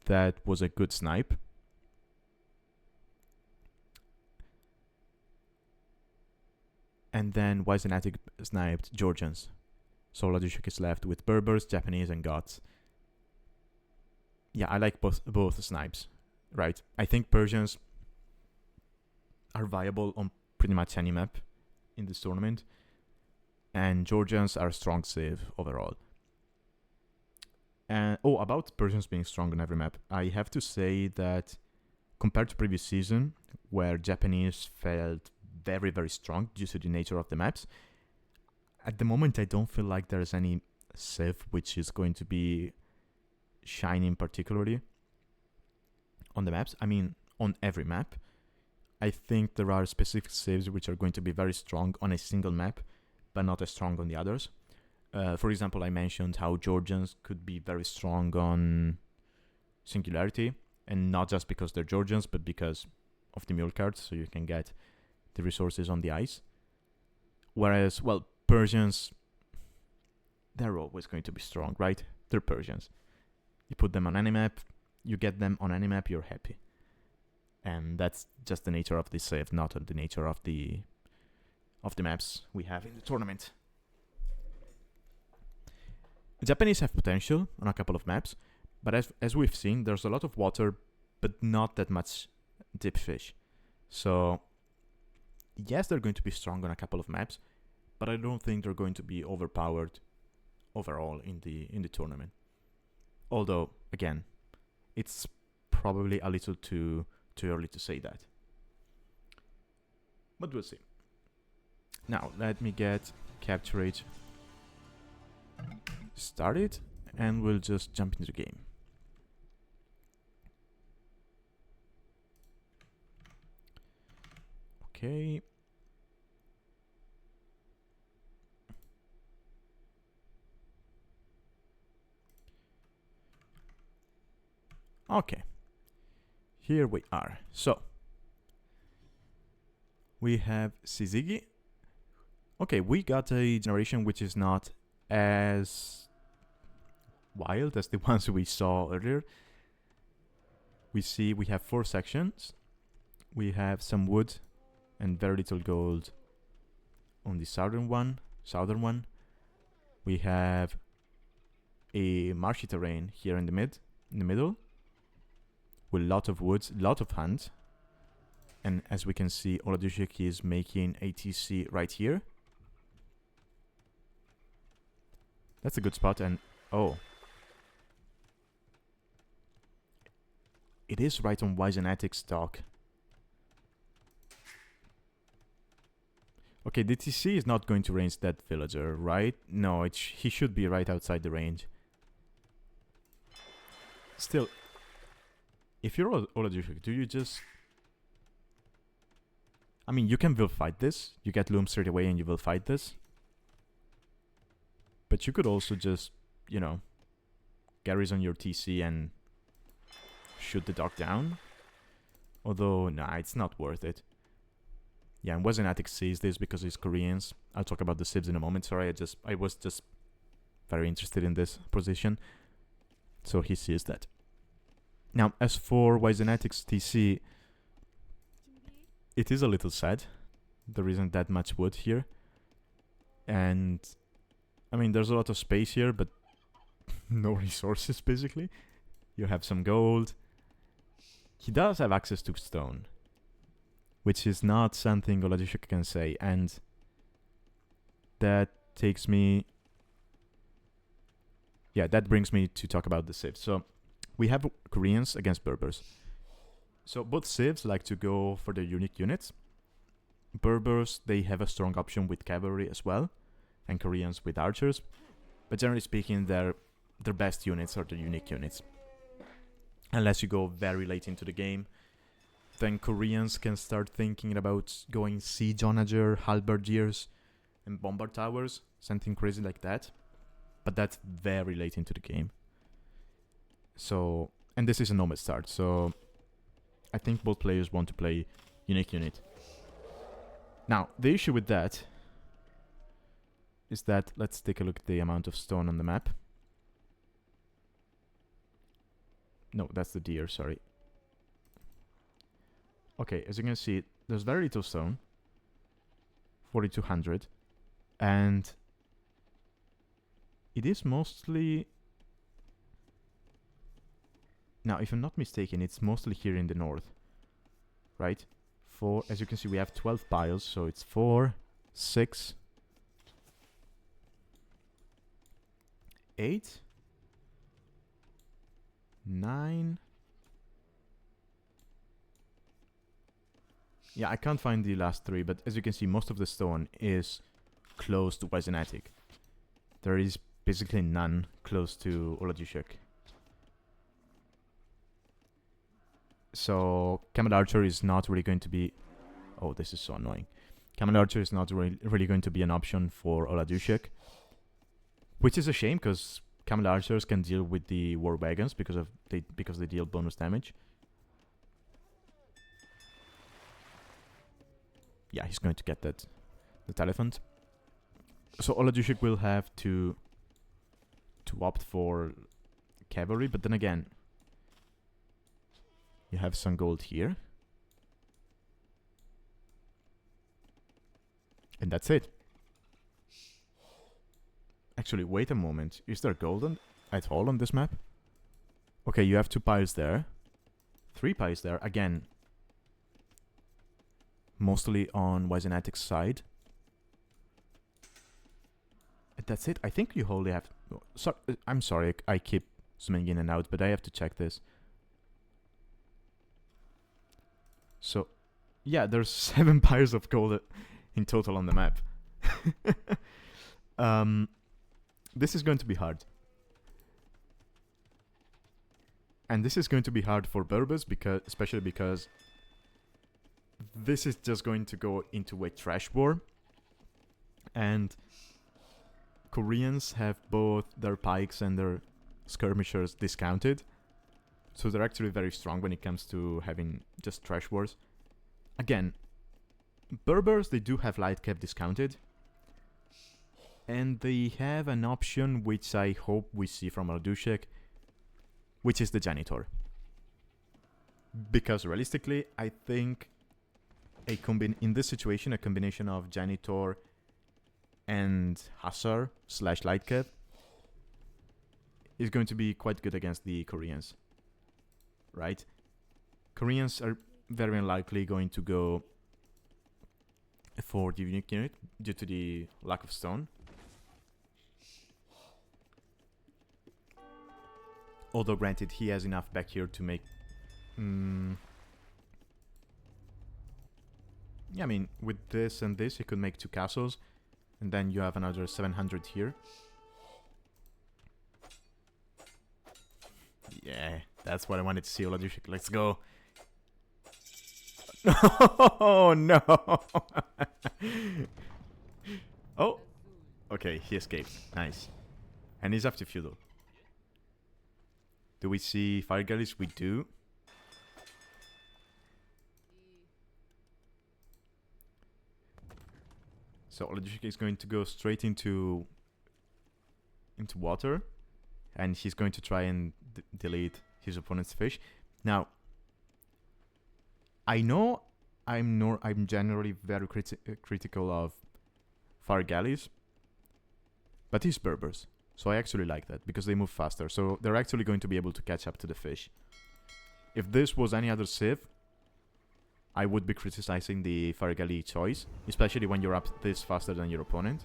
That was a good snipe. And then Wisenatic sniped Georgians. So Oladushek is left with Berbers, Japanese, and Goths. Yeah, I like both snipes, right? I think Persians are viable on pretty much any map in this tournament. And Georgians are strong civ overall. And about Persians being strong on every map, I have to say that compared to previous season, where Japanese felt very, very strong due to the nature of the maps, at the moment I don't feel like there's any civ which is going to be shining particularly on the maps. I mean, on every map. I think there are specific civs which are going to be very strong on a single map, but not as strong on the others. For example, I mentioned how Georgians could be very strong on Singularity, and not just because they're Georgians, but because of the mule cards, so you can get the resources on the ice. Whereas, well, Persians, they're always going to be strong, right? They're Persians. You put them on any map, you get them on any map, you're happy. And that's just the nature of the save, not the nature of the maps we have in the tournament. The Japanese have potential on a couple of maps, but as we've seen, there's a lot of water, but not that much deep fish. So, yes, they're going to be strong on a couple of maps, but I don't think they're going to be overpowered overall in the tournament. Although, again, it's probably a little too early to say that. But we'll see. Now, let me get capture rate started, and we'll just jump into the game. Okay. Okay. Here we are. So, we have Sizigi. Okay, we got a generation which is not as wild as the ones we saw earlier. We have 4 sections. We have some wood and very little gold on the southern one. We have a marshy terrain here in the middle, with a lot of woods, lot of hunt. And as we can see, Oladushek is making ATC right here. That's a good spot, and oh, it is right on Wisenatic stock. Okay, the TC is not going to range that villager, right? No, he should be right outside the range. Still, if you're Oladushek, do you just... I mean, you can will fight this. You get Loom straight away and you will fight this. But you could also just, you know, Garrison your TC and shoot the dog down. Although, nah, it's not worth it. Yeah, and Wisenatic sees this because he's Koreans. I'll talk about the civs in a moment. Sorry, I was just very interested in this position. So he sees that. Now, as for Wisenatic's TC, it is a little sad. There isn't that much wood here. And, I mean, there's a lot of space here, but no resources, basically. You have some gold. He does have access to stone, which is not something Oladushek can say, and that takes me... Yeah, that brings me to talk about the civs. So, we have Koreans against Berbers. So, both civs like to go for their unique units. Berbers, they have a strong option with cavalry as well, and Koreans with archers. But generally speaking, their best units are the unique units. Unless you go very late into the game, then Koreans can start thinking about going siege onager, halberdiers, and bombard towers, something crazy like that. But that's very late into the game. So, and this is a nomad start, so I think both players want to play unique unit. Now, the issue with that is that, let's take a look at the amount of stone on the map. No, that's the deer, sorry. Okay, as you can see, there's very little stone. 4,200. And it is mostly... Now, if I'm not mistaken, it's mostly here in the north. Right? As you can see, we have 12 piles, so it's 4, 6, 8, 9. Yeah, I can't find the last 3, but as you can see, most of the stone is close to Wisenatic. There is basically none close to Oladushek. So, Camel Archer is not really going to be... Oh, this is so annoying. Camel Archer is not really going to be an option for Oladushek. Which is a shame, because Camel Archers can deal with the War Wagons because they deal bonus damage. Yeah, he's going to get that elephant. So Oladushek will have to opt for cavalry, but then again, you have some gold here. And that's it. Actually, wait a moment. Is there gold at all on this map? Okay, you have 2 piles there. 3 piles there. Again, mostly on Wisenatic's side. And that's it. I think you only have... I'm sorry, I keep zooming in and out, but I have to check this. So, yeah, there's 7 piles of gold in total on the map. This is going to be hard. And this is going to be hard for Berbers, especially because this is just going to go into a trash war. And Koreans have both their pikes and their skirmishers discounted. So they're actually very strong when it comes to having just trash wars. Again, Berbers, they do have light cap discounted. And they have an option which I hope we see from Oladushek, which is the Janitor. Because realistically, I think in this situation, a combination of Janitor and Hussar / light cap is going to be quite good against the Koreans. Right? Koreans are very unlikely going to go for the unique unit due to the lack of stone. Although granted, he has enough back here to make... Yeah, I mean, with this and this, he could make 2 castles. And then you have another 700 here. Yeah, that's what I wanted to see, Oladushek. Let's go. Oh, no. Oh. Okay, he escaped. Nice. And he's up to feudal. Do we see fire galleys? We do. So Oladushek is going to go straight into water, and he's going to try and delete his opponent's fish. Now, I know I'm generally very critical of fire galleys, but he's Berbers. So I actually like that, because they move faster. So they're actually going to be able to catch up to the fish. If this was any other civ, I would be criticizing the Fire Galley choice, especially when you're up this faster than your opponent.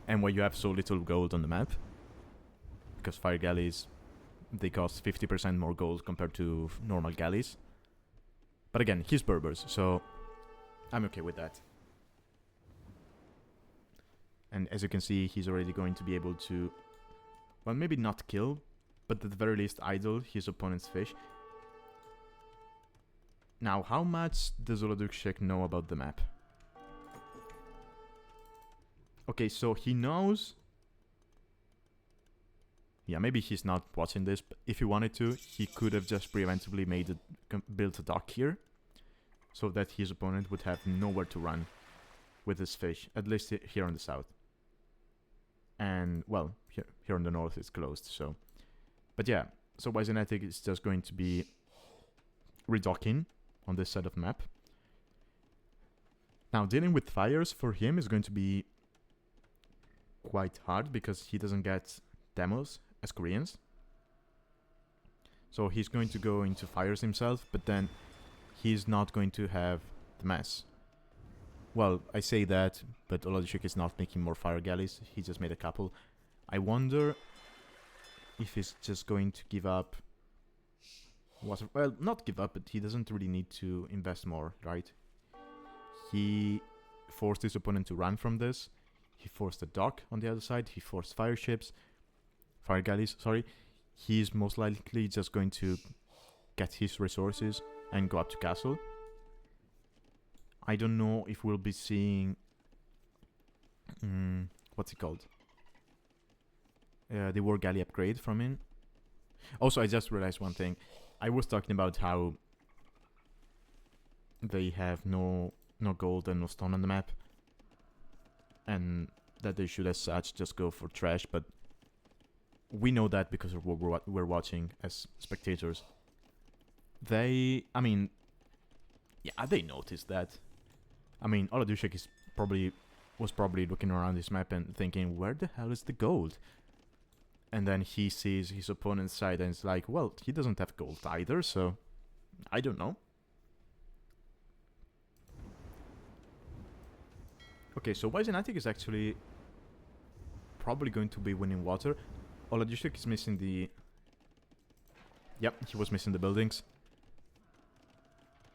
And when you have so little gold on the map. Because Fire Galleys, they cost 50% more gold compared to normal galleys. But again, he's Berbers, so I'm okay with that. And as you can see, he's already going to be able to, well, maybe not kill, but at the very least idle his opponent's fish. Now, how much does Oladushek know about the map? Okay, so he knows... Yeah, maybe he's not watching this, but if he wanted to, he could have just preventively built a dock here, so that his opponent would have nowhere to run with his fish, at least here on the south. And, well, here on the north it's closed, so... But yeah, so Wisenatic is just going to be redocking on this side of the map. Now, dealing with fires for him is going to be quite hard, because he doesn't get demos as Koreans. So he's going to go into fires himself, but then he's not going to have the mass. Well, I say that, but Oladushek is not making more fire galleys. He just made a couple. I wonder if he's just going to give up... Well, not give up, but he doesn't really need to invest more, right? He forced his opponent to run from this. He forced a dock on the other side. He forced fire galleys, sorry. He's most likely just going to get his resources and go up to castle. I don't know if we'll be seeing... what's it called? The war galley upgrade from him. Also, I just realized one thing. I was talking about how they have no gold and no stone on the map, and that they should as such just go for trash, but we know that because of what we're watching as spectators. They noticed that. I mean, Oladushek was probably looking around this map and thinking, where the hell is the gold? And then he sees his opponent's side and it's like, well, he doesn't have gold either, so I don't know. Okay, so Wisenatic is actually probably going to be winning water. Oladushek is missing the... Yep, he was missing the buildings.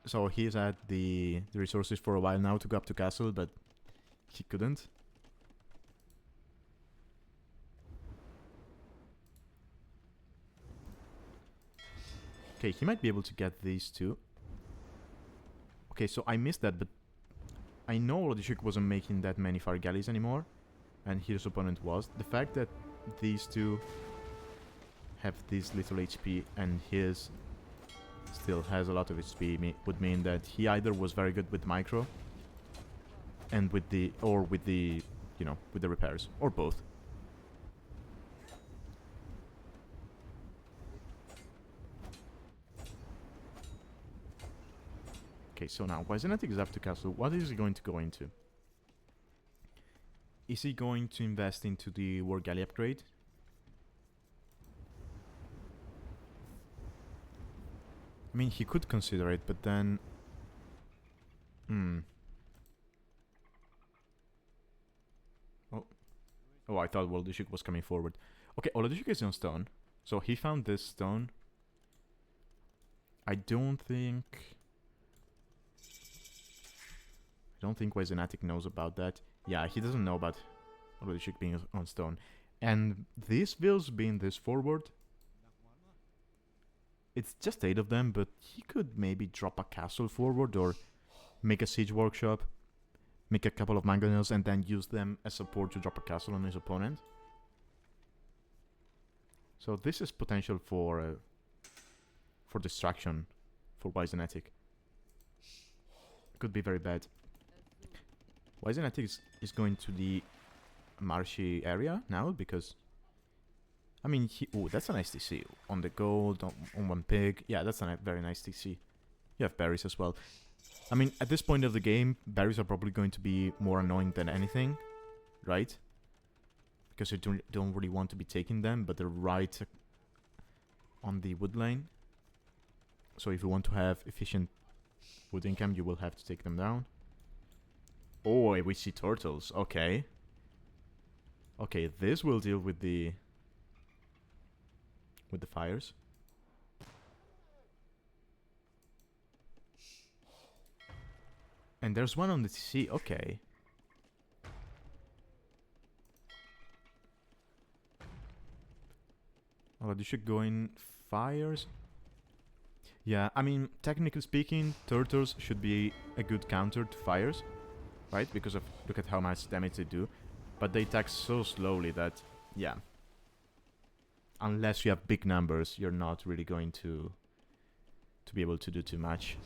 So he's had the resources for a while now to go up to castle, but he couldn't. Okay, he might be able to get these two. Okay, so I missed that, but I know Oladushek wasn't making that many fire galleys anymore, and his opponent was. The fact that these two have this little HP and his still has a lot of HP would mean that he either was very good with micro and with the repairs, or both. Okay, so now Wisenatic is up to castle. What is he going to go into? Is he going to invest into the war galley upgrade? I mean, he could consider it, but then... Oh, I thought Oladushek was coming forward. Okay, Oladushek is on stone. So he found this stone. I don't think Wisenatic knows about that. Yeah, he doesn't know about Oladushek being on stone. And these vills being this forward... It's just 8 of them, but he could maybe drop a castle forward or make a siege workshop, make a couple of mangonels, and then use them as support to drop a castle on his opponent. So this is potential for distraction for Wisenatic. Could be very bad. Wisenatic is going to the marshy area now because... I mean, oh, that's a nice TC. On the gold, on one pig. Yeah, that's a very nice TC. You have berries as well. I mean, at this point of the game, berries are probably going to be more annoying than anything, right? because you don't really want to be taking them, but they're right on the wood lane. So if you want to have efficient wood income, you will have to take them down. Oh, we see turtles. Okay. Okay, this will deal with the fires. And there's one on the sea. Okay. Oladushek going fires. Yeah, I mean, technically speaking, turtles should be a good counter to fires, right? Because of look at how much damage they do. But they attack so slowly that, yeah. Unless you have big numbers, you're not really going to be able to do too much.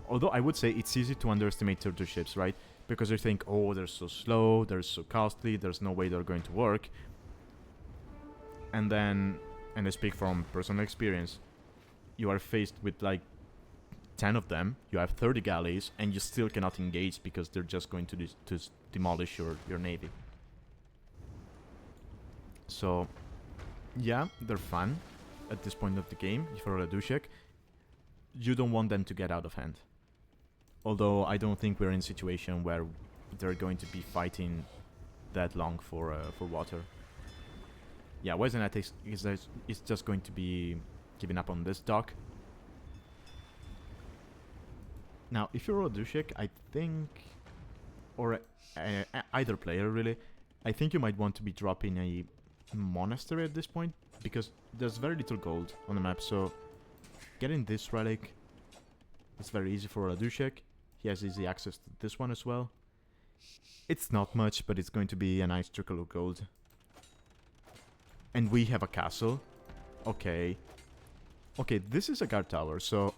Although I would say it's easy to underestimate turtle ships, right? Because you think, oh, they're so slow, they're so costly, there's no way they're going to work. And then, and I speak from personal experience, you are faced with like 10 of them, you have 30 galleys, and you still cannot engage because they're just going to demolish your navy. So, yeah, they're fun at this point of the game, for Oladushek. You don't want them to get out of hand. Although I don't think we're in a situation where they're going to be fighting that long for water. Yeah, Wisenatic is just going to be giving up on this dock. Now, if you're Oladushek, I think, or either player really, I think you might want to be dropping a monastery at this point, because there's very little gold on the map, so getting this relic is very easy for Oladushek. He has easy access to this one as well. It's not much, but it's going to be a nice trickle of gold. And we have a castle. Okay. Okay, this is a guard tower, so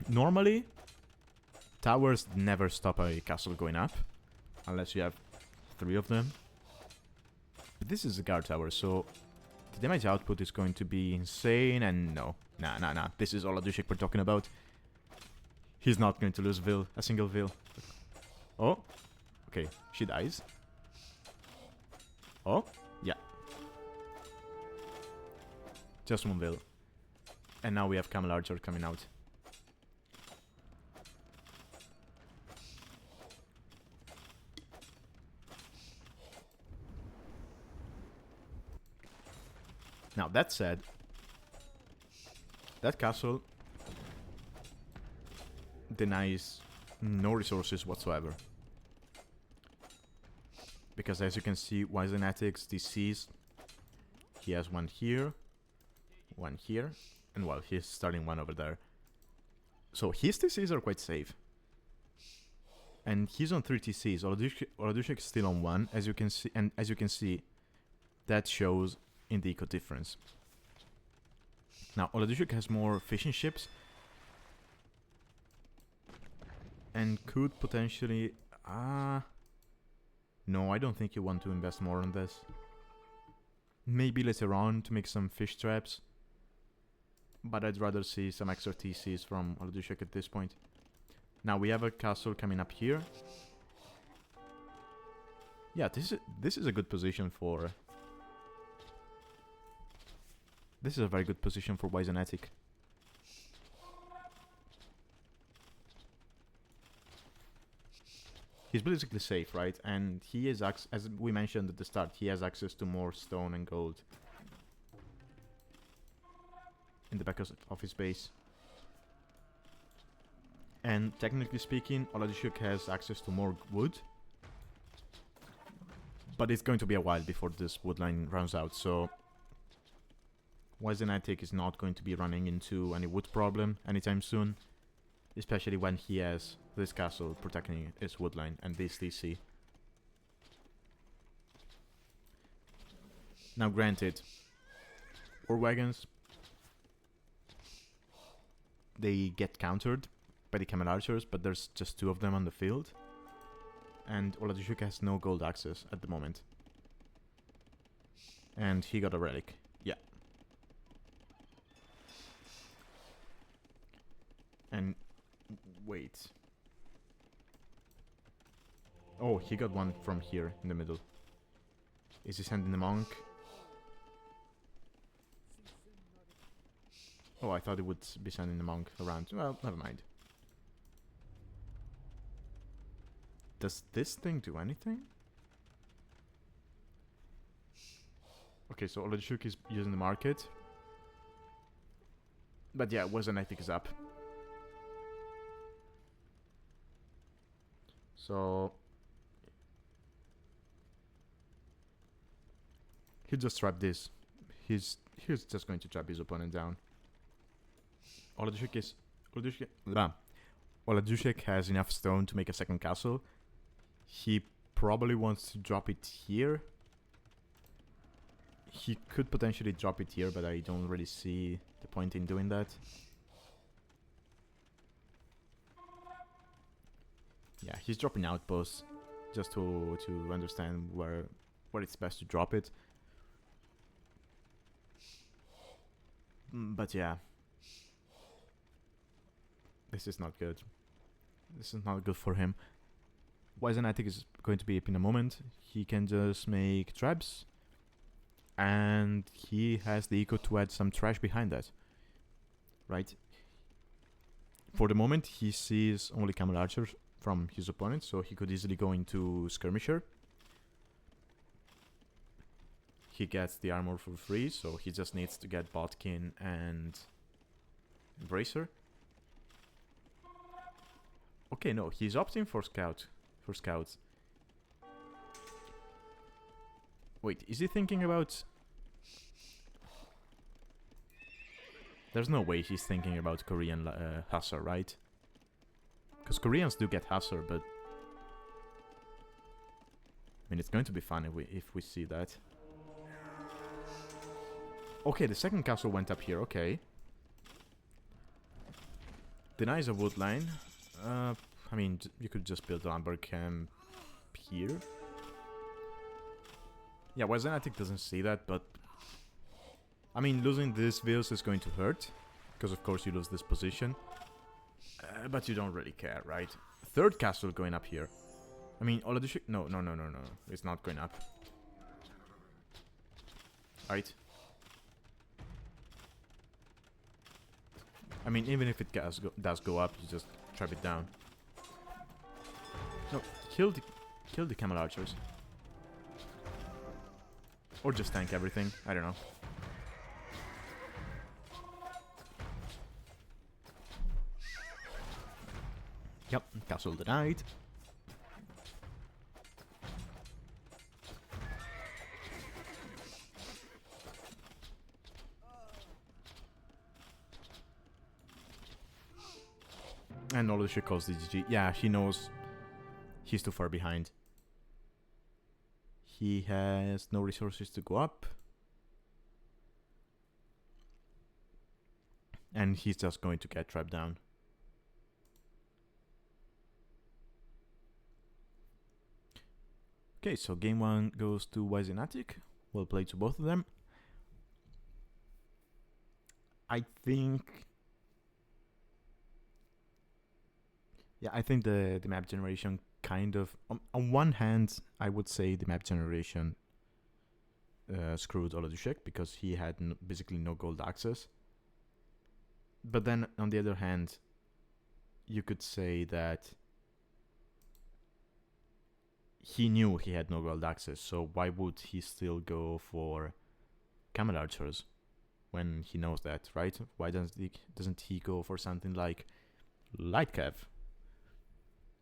normally towers never stop a castle going up, unless you have 3 of them. But this is a guard tower, so the damage output is going to be insane, and no. Nah. This is Oladushek we're talking about. He's not going to lose a single Vil. Oh. Okay, she dies. Oh, yeah. Just 1 Vil. And now we have Camel Archer coming out. Now, that said, that castle denies no resources whatsoever. Because as you can see, Wisenatic's DCs, he has 1 here, 1 here, and well, he's starting 1 over there. So his TCs are quite safe. And he's on 3 TCs. Oladushek is still on 1, as you can see, and as you can see, that shows in the eco difference. Now, Oladushek has more fishing ships and could potentially... no, I don't think you want to invest more on this. Maybe later on to make some fish traps, but I'd rather see some extra TCs from Oladushek at this point. Now we have a castle coming up here. Yeah, this is a good position for... This is a very good position for Wisenatic. He's basically safe, right? And he is, as we mentioned at the start, he has access to more stone and gold in the back of his base. And technically speaking, Oladushek has access to more wood. But it's going to be a while before this wood line runs out, so... Wisenatic is not going to be running into any wood problem anytime soon. Especially when he has this castle protecting his wood line and this DC. Now granted, war wagons, they get countered by the Camel Archers, but there's just 2 of them on the field. And Oladushek has no gold access at the moment. And he got a relic. Yeah. And... wait. Oh, he got one from here in the middle. Is he sending the monk? Oh, I thought he would be sending the monk around. Well, never mind. Does this thing do anything? Okay, so Oladushek is using the market. But yeah, Wisenatic is up. So he'll just trap this. He's just going to trap his opponent down. Oladushek has enough stone to make a second castle. He probably wants to drop it here. He could potentially drop it here, but I don't really see the point in doing that. Yeah, he's dropping outposts just to understand where it's best to drop it. But yeah, this is not good. This is not good for him. Wisenatic is going to be up in a moment. He can just make traps. And he has the eco to add some trash behind that. Right? For the moment, he sees only camel archers from his opponent, so he could easily go into skirmisher. He gets the armor for free, so he just needs to get Botkin and Bracer. Okay, no, he's opting for scouts. Wait, is he thinking about... There's no way he's thinking about Korean Hussar, right? Because Koreans do get Hussar, but... I mean, it's going to be fun if we see that. Okay, the second castle went up here, okay. Denies a wood line. I mean, you could just build a lumber camp here. Yeah, Wisenatic doesn't see that, but... I mean, losing this village is going to hurt. Because of course you lose this position. But you don't really care, right? Third castle going up here. I mean, Oladushek... No. It's not going up. Right? I mean, even if it does go up, you just trap it down. No, kill the camel archers. Or just tank everything, I don't know. Yep, castle denied. And Oladushek calls the GG. Yeah, he knows he's too far behind. He has no resources to go up. And he's just going to get trapped down. Okay, so game 1 goes to Wisenatic. Well played to both of them. I think... Yeah, I think the map generation kind of... On one hand, I would say the map generation screwed Oladushek because he had basically no gold access. But then, on the other hand, you could say that he knew he had no gold access, so why would he still go for camel archers when he knows that, right? Why doesn't he go for something like light cav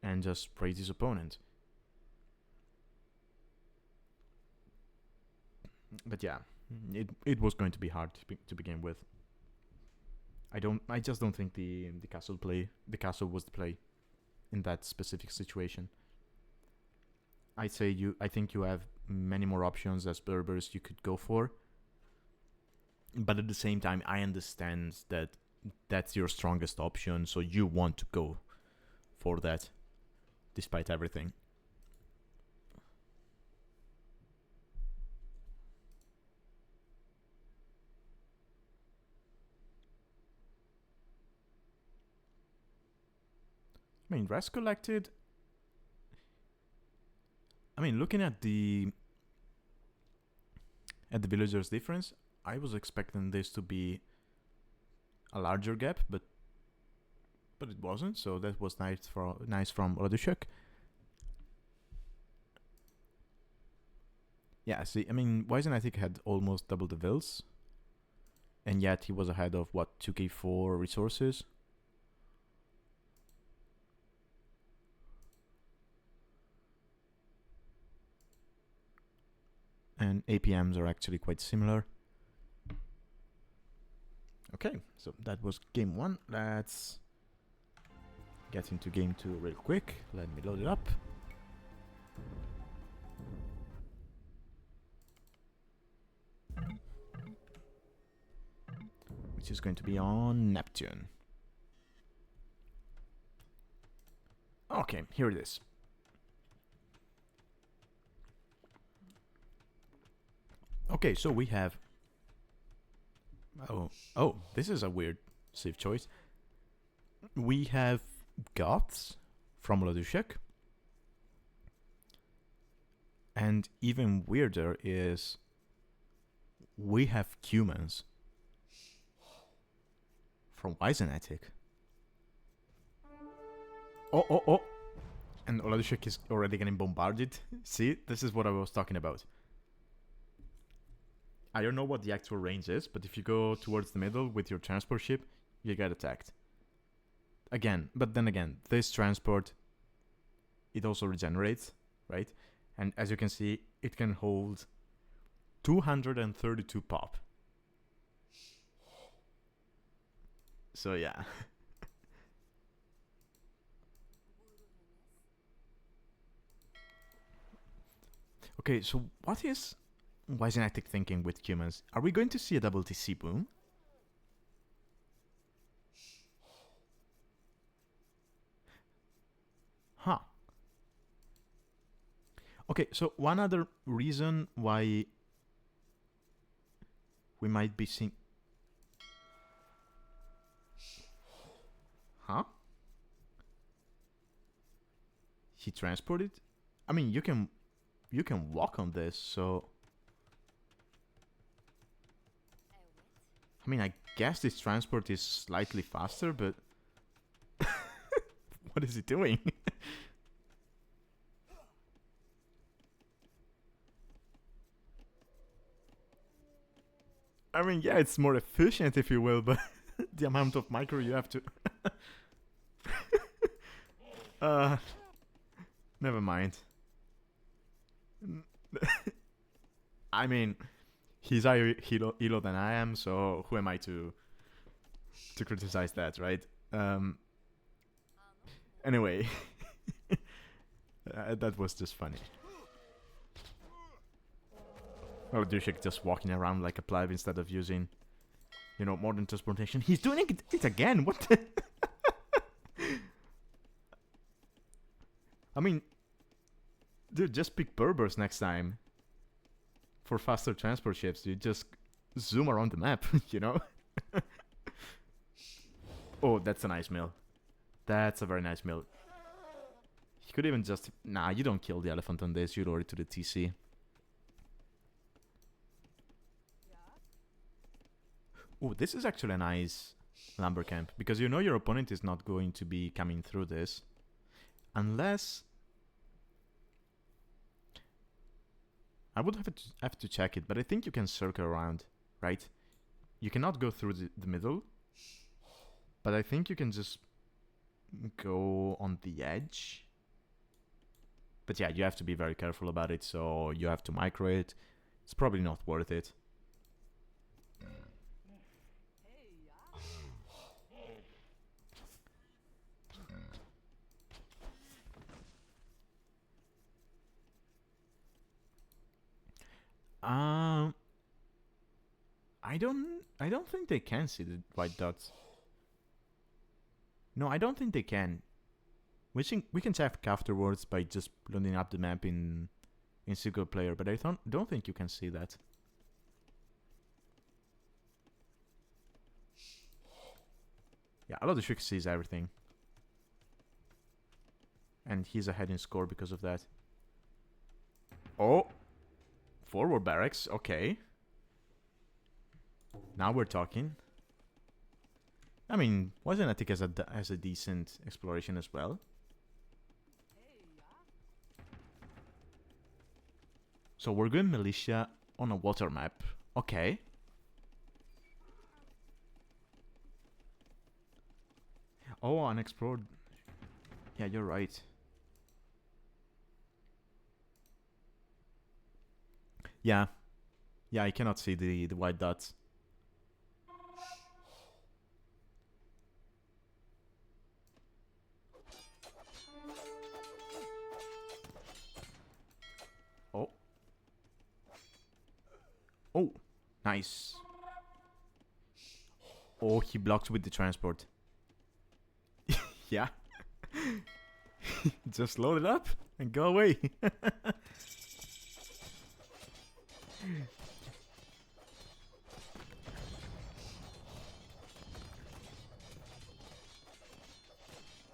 and just praise his opponent? But yeah, it was going to be hard to begin with. I just don't think the castle was the play in that specific situation. I think you have many more options as Berbers you could go for. But at the same time, I understand that that's your strongest option, so you want to go for that, despite everything. I mean, rest collected. mean, looking at the villagers' difference, I was expecting this to be a larger gap, but it wasn't. So that was nice from Oladushek. Yeah, see, I mean, Wisenatic had almost double the vills, and yet he was ahead of what, 2k4 resources. And APMs are actually quite similar. Okay, so that was game 1. Let's get into game 2 real quick. Let me load it up. Which is going to be on Neptune. Okay, here it is. Okay, so we have... Oh, this is a weird save choice. We have Goths from Oladushek. And even weirder is we have humans from Wisenatic. Oh. And Oladushek is already getting bombarded. See, this is what I was talking about. I don't know what the actual range is, but if you go towards the middle with your transport ship, you get attacked. But then again, this transport, it also regenerates, right? And as you can see, it can hold 232 pop. So yeah. Okay, so what is Wisenatic thinking with humans? Are we going to see a double TC boom? Huh. Okay, so one other reason why we might be seeing... Huh? He transported? I mean, you can walk on this, so... I mean, I guess this transport is slightly faster, but... What is he doing? I mean, yeah, it's more efficient, if you will, but the amount of micro you have to... Never mind. I mean, he's higher elo than I am, so who am I to criticize that, right? Anyway, that was just funny. Oladushek just walking around like a pleb instead of using, you know, modern transportation. He's doing it again. What? I mean, dude, just pick Berbers next time for faster transport ships. You just zoom around the map, you know? Oh, that's a nice mill. That's a very nice mill. He could even just... Nah, you don't kill the elephant on this. You lure it to the TC. Oh, this is actually a nice lumber camp. Because you know your opponent is not going to be coming through this. Unless... I would have to check it, but I think you can circle around, right? You cannot go through the middle. But I think you can just go on the edge. But yeah, you have to be very careful about it, so you have to micro it. It's probably not worth it. I don't think they can see the white dots. No, I don't think they can. We can check afterwards by just loading up the map in single player, but I don't think you can see that. Yeah, Oladushek sees everything. And he's ahead in score because of that. Oh, forward barracks. Okay. Now we're talking. I mean, Wisenatic has a decent exploration as well. So we're going militia on a water map. Okay. Oh, unexplored. Yeah, you're right. Yeah. Yeah, I cannot see the white dots. Oh. Oh, nice. Oh, he blocks with the transport. Yeah. Just load it up and go away.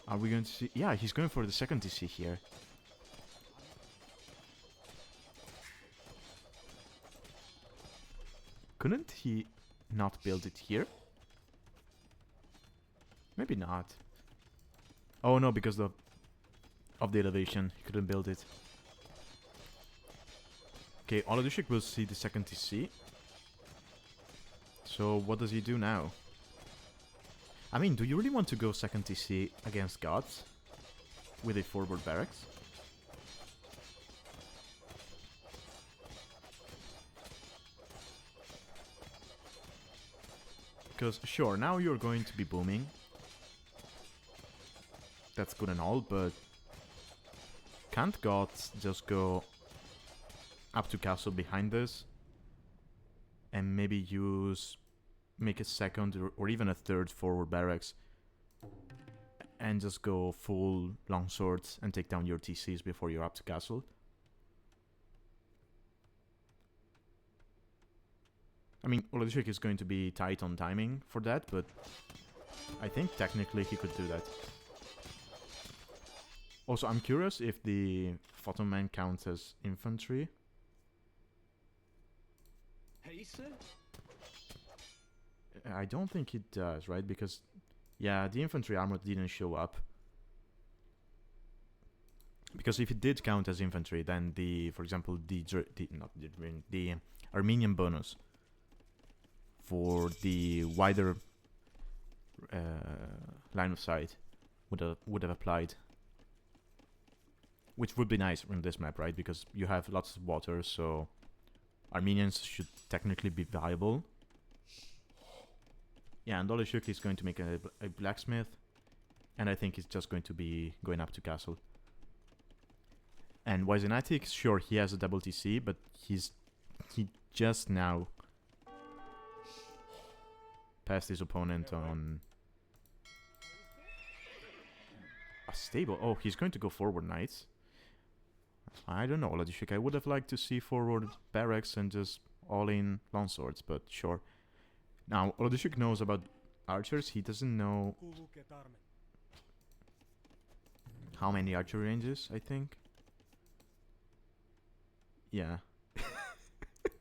Are we going to see? Yeah, he's going for the second TC here. Couldn't he not build it here? Maybe not. Oh no, because of the elevation, he couldn't build it. Okay, Oladushek will see the second TC. So what does he do now? I mean, do you really want to go second TC against Goths? With a forward barracks? Because, sure, now you're going to be booming. That's good and all, but... Can't Goths just go up to castle behind this? And maybe use... Make a second or even a third forward barracks. And just go full longswords and take down your TCs before you're up to castle. I mean, Oladushek is going to be tight on timing for that, but I think technically he could do that. Also, I'm curious if the Photoman counts as infantry. I don't think it does, right? Because, yeah, the infantry armor didn't show up. Because if it did count as infantry, then for example, the Armenian bonus for the wider line of sight would have applied. Which would be nice in this map, right? Because you have lots of water, so Armenians should technically be viable. Yeah, and Oladushek is going to make a blacksmith, and I think he's just going to be going up to castle. And Wisenatic, sure, he has a double TC, but he just now passed his opponent on a stable. Oh, he's going to go forward knights. I don't know, Oladushek. I would have liked to see forward barracks and just all in longswords, but sure. Now, Oladushek knows about archers. He doesn't know how many archer ranges, I think. Yeah.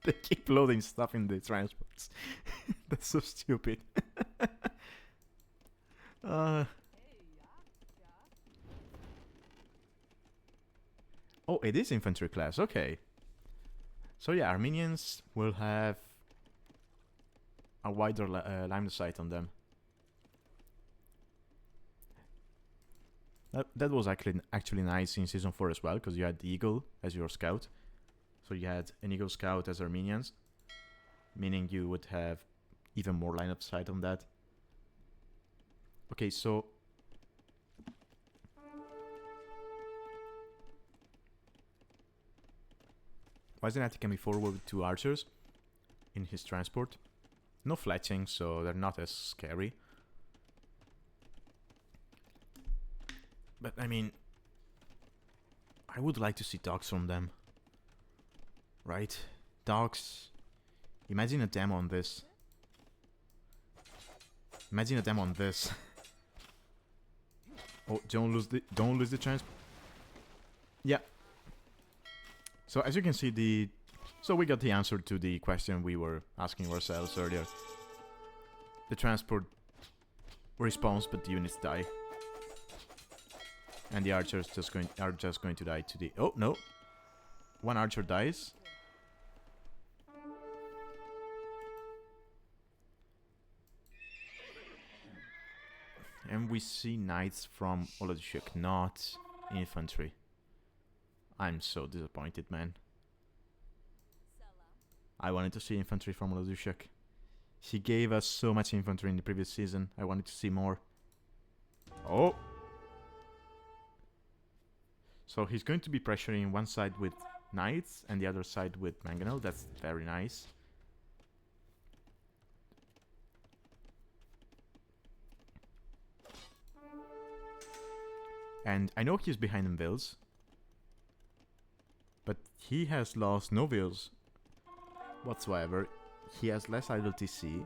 They keep loading stuff in the transports. That's so stupid. Oh, it is infantry class. Okay. So yeah, Armenians will have a wider line of sight on them. That was actually nice in Season 4 as well, because you had the Eagle as your scout. So you had an Eagle Scout as Armenians, meaning you would have even more line of sight on that. Okay, so... Wisenatic can be forward with 2 archers in his transport. No fletching, so they're not as scary. But, I mean... I would like to see dogs from them. Right? Dogs. Imagine a demo on this. Imagine a demo on this. Oh, don't lose the chance. Yeah. So as you can see, so we got the answer to the question we were asking ourselves earlier. The transport respawns, but the units die, and the archers are just going to die to the. Oh no! One archer dies. And we see knights from Oladushek, not infantry. I'm so disappointed, man. I wanted to see infantry from Oladushek. He gave us so much infantry in the previous season. I wanted to see more. Oh! So he's going to be pressuring one side with knights and the other side with mangonel. That's very nice. And I know he's behind in vills, but he has lost no vills whatsoever. He has less idle TC,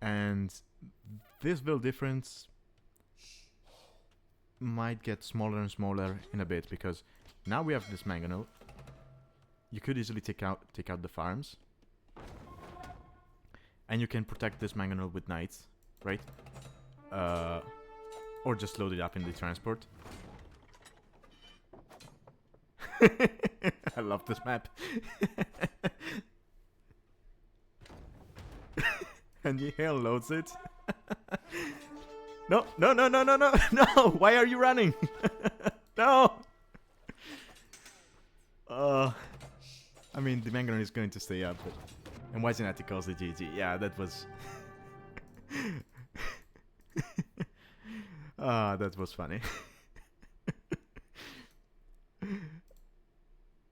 and this vill difference might get smaller and smaller in a bit, because now we have this mangonel. You could easily take out the farms, and you can protect this mangonel with knights, right? Or just load it up in the transport. I love this map. And he hell loads it. No, no, no, no, no, no, no! Why are you running? No! I mean, the mangonel is going to stay up, but... And Wisenatic calls the GG. Yeah, that was... that was funny.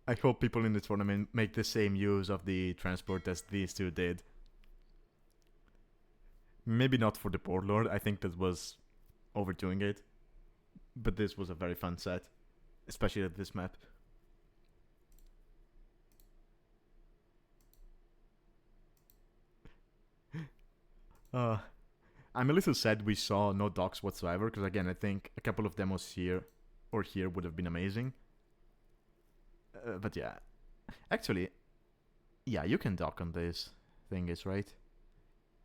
I hope people in the tournament make the same use of the transport as these two did. Maybe not for the Port Lord, I think that was overdoing it. But this was a very fun set, especially at this map. I'm a little sad we saw no docks whatsoever, because again, I think a couple of demos here or here would have been amazing. But yeah, actually, yeah, you can dock on this thingies, right?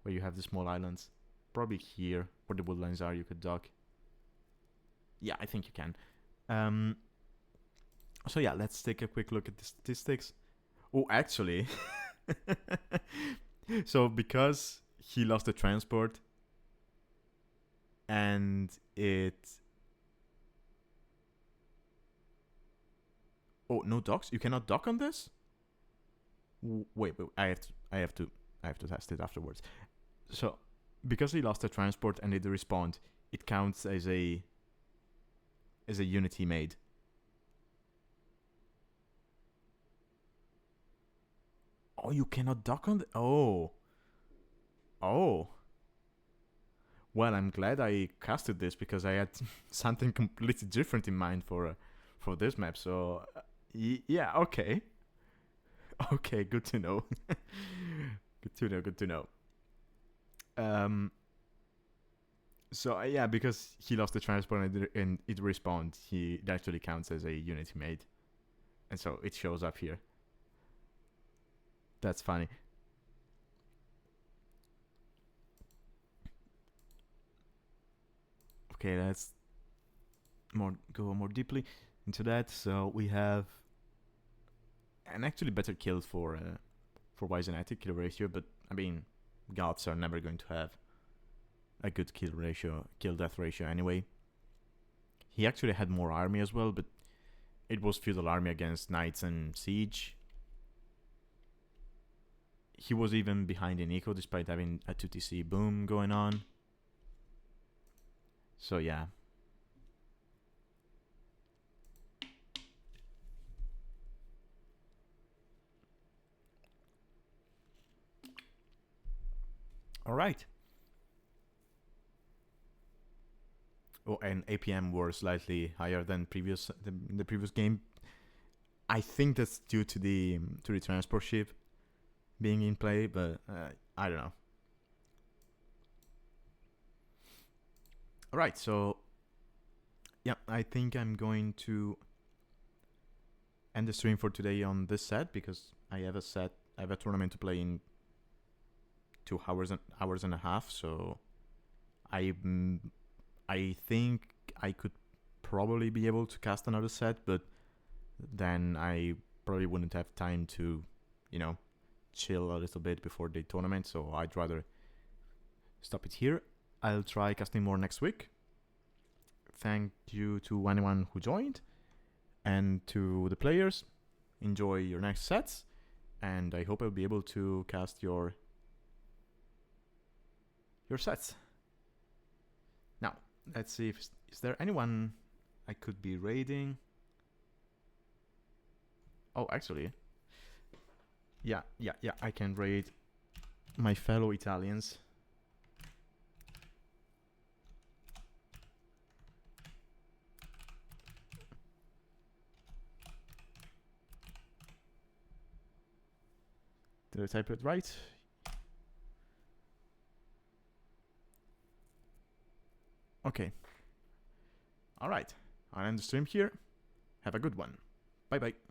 Where you have the small islands. Probably here, where the woodlands are, you could dock. Yeah, I think you can. So yeah, let's take a quick look at the statistics. Oh, actually, so because he lost the transport, and it... Oh, no docks? You cannot dock on this? Wait, I have to test it afterwards. So, because he lost the transport and it respawned, it counts as a unit he made. Oh, you cannot dock on the... Oh. Oh. Well, I'm glad I casted this, because I had something completely different in mind for this map. So, yeah, okay. Okay, good to know. Good to know. So, yeah, because he lost the transport and it respawned, it actually counts as a unit he made. And so it shows up here. That's funny. Okay, let's go more deeply into that. So we have an actually better kill for Wisenatic kill ratio, but I mean, Goths are never going to have a good kill death ratio anyway. He actually had more army as well, but it was feudal army against knights and siege. He was even behind in eco despite having a 2TC boom going on. So yeah. All right. Oh, and APM were slightly higher than the previous game. I think that's due to the transport ship being in play, but I don't know. All right, so yeah, I think I'm going to end the stream for today on this set because I have a tournament to play in 2 hours and a half. So I think I could probably be able to cast another set, but then I probably wouldn't have time to, chill a little bit before the tournament. So I'd rather stop it here. I'll try casting more next week. Thank you to anyone who joined and to the players. Enjoy your next sets, and I hope I'll be able to cast your sets. Now, let's see if is there anyone I could be raiding. Oh, actually, yeah, I can raid my fellow Italians. Did I type it right? Okay. All right. I'll end the stream here. Have a good one. Bye bye.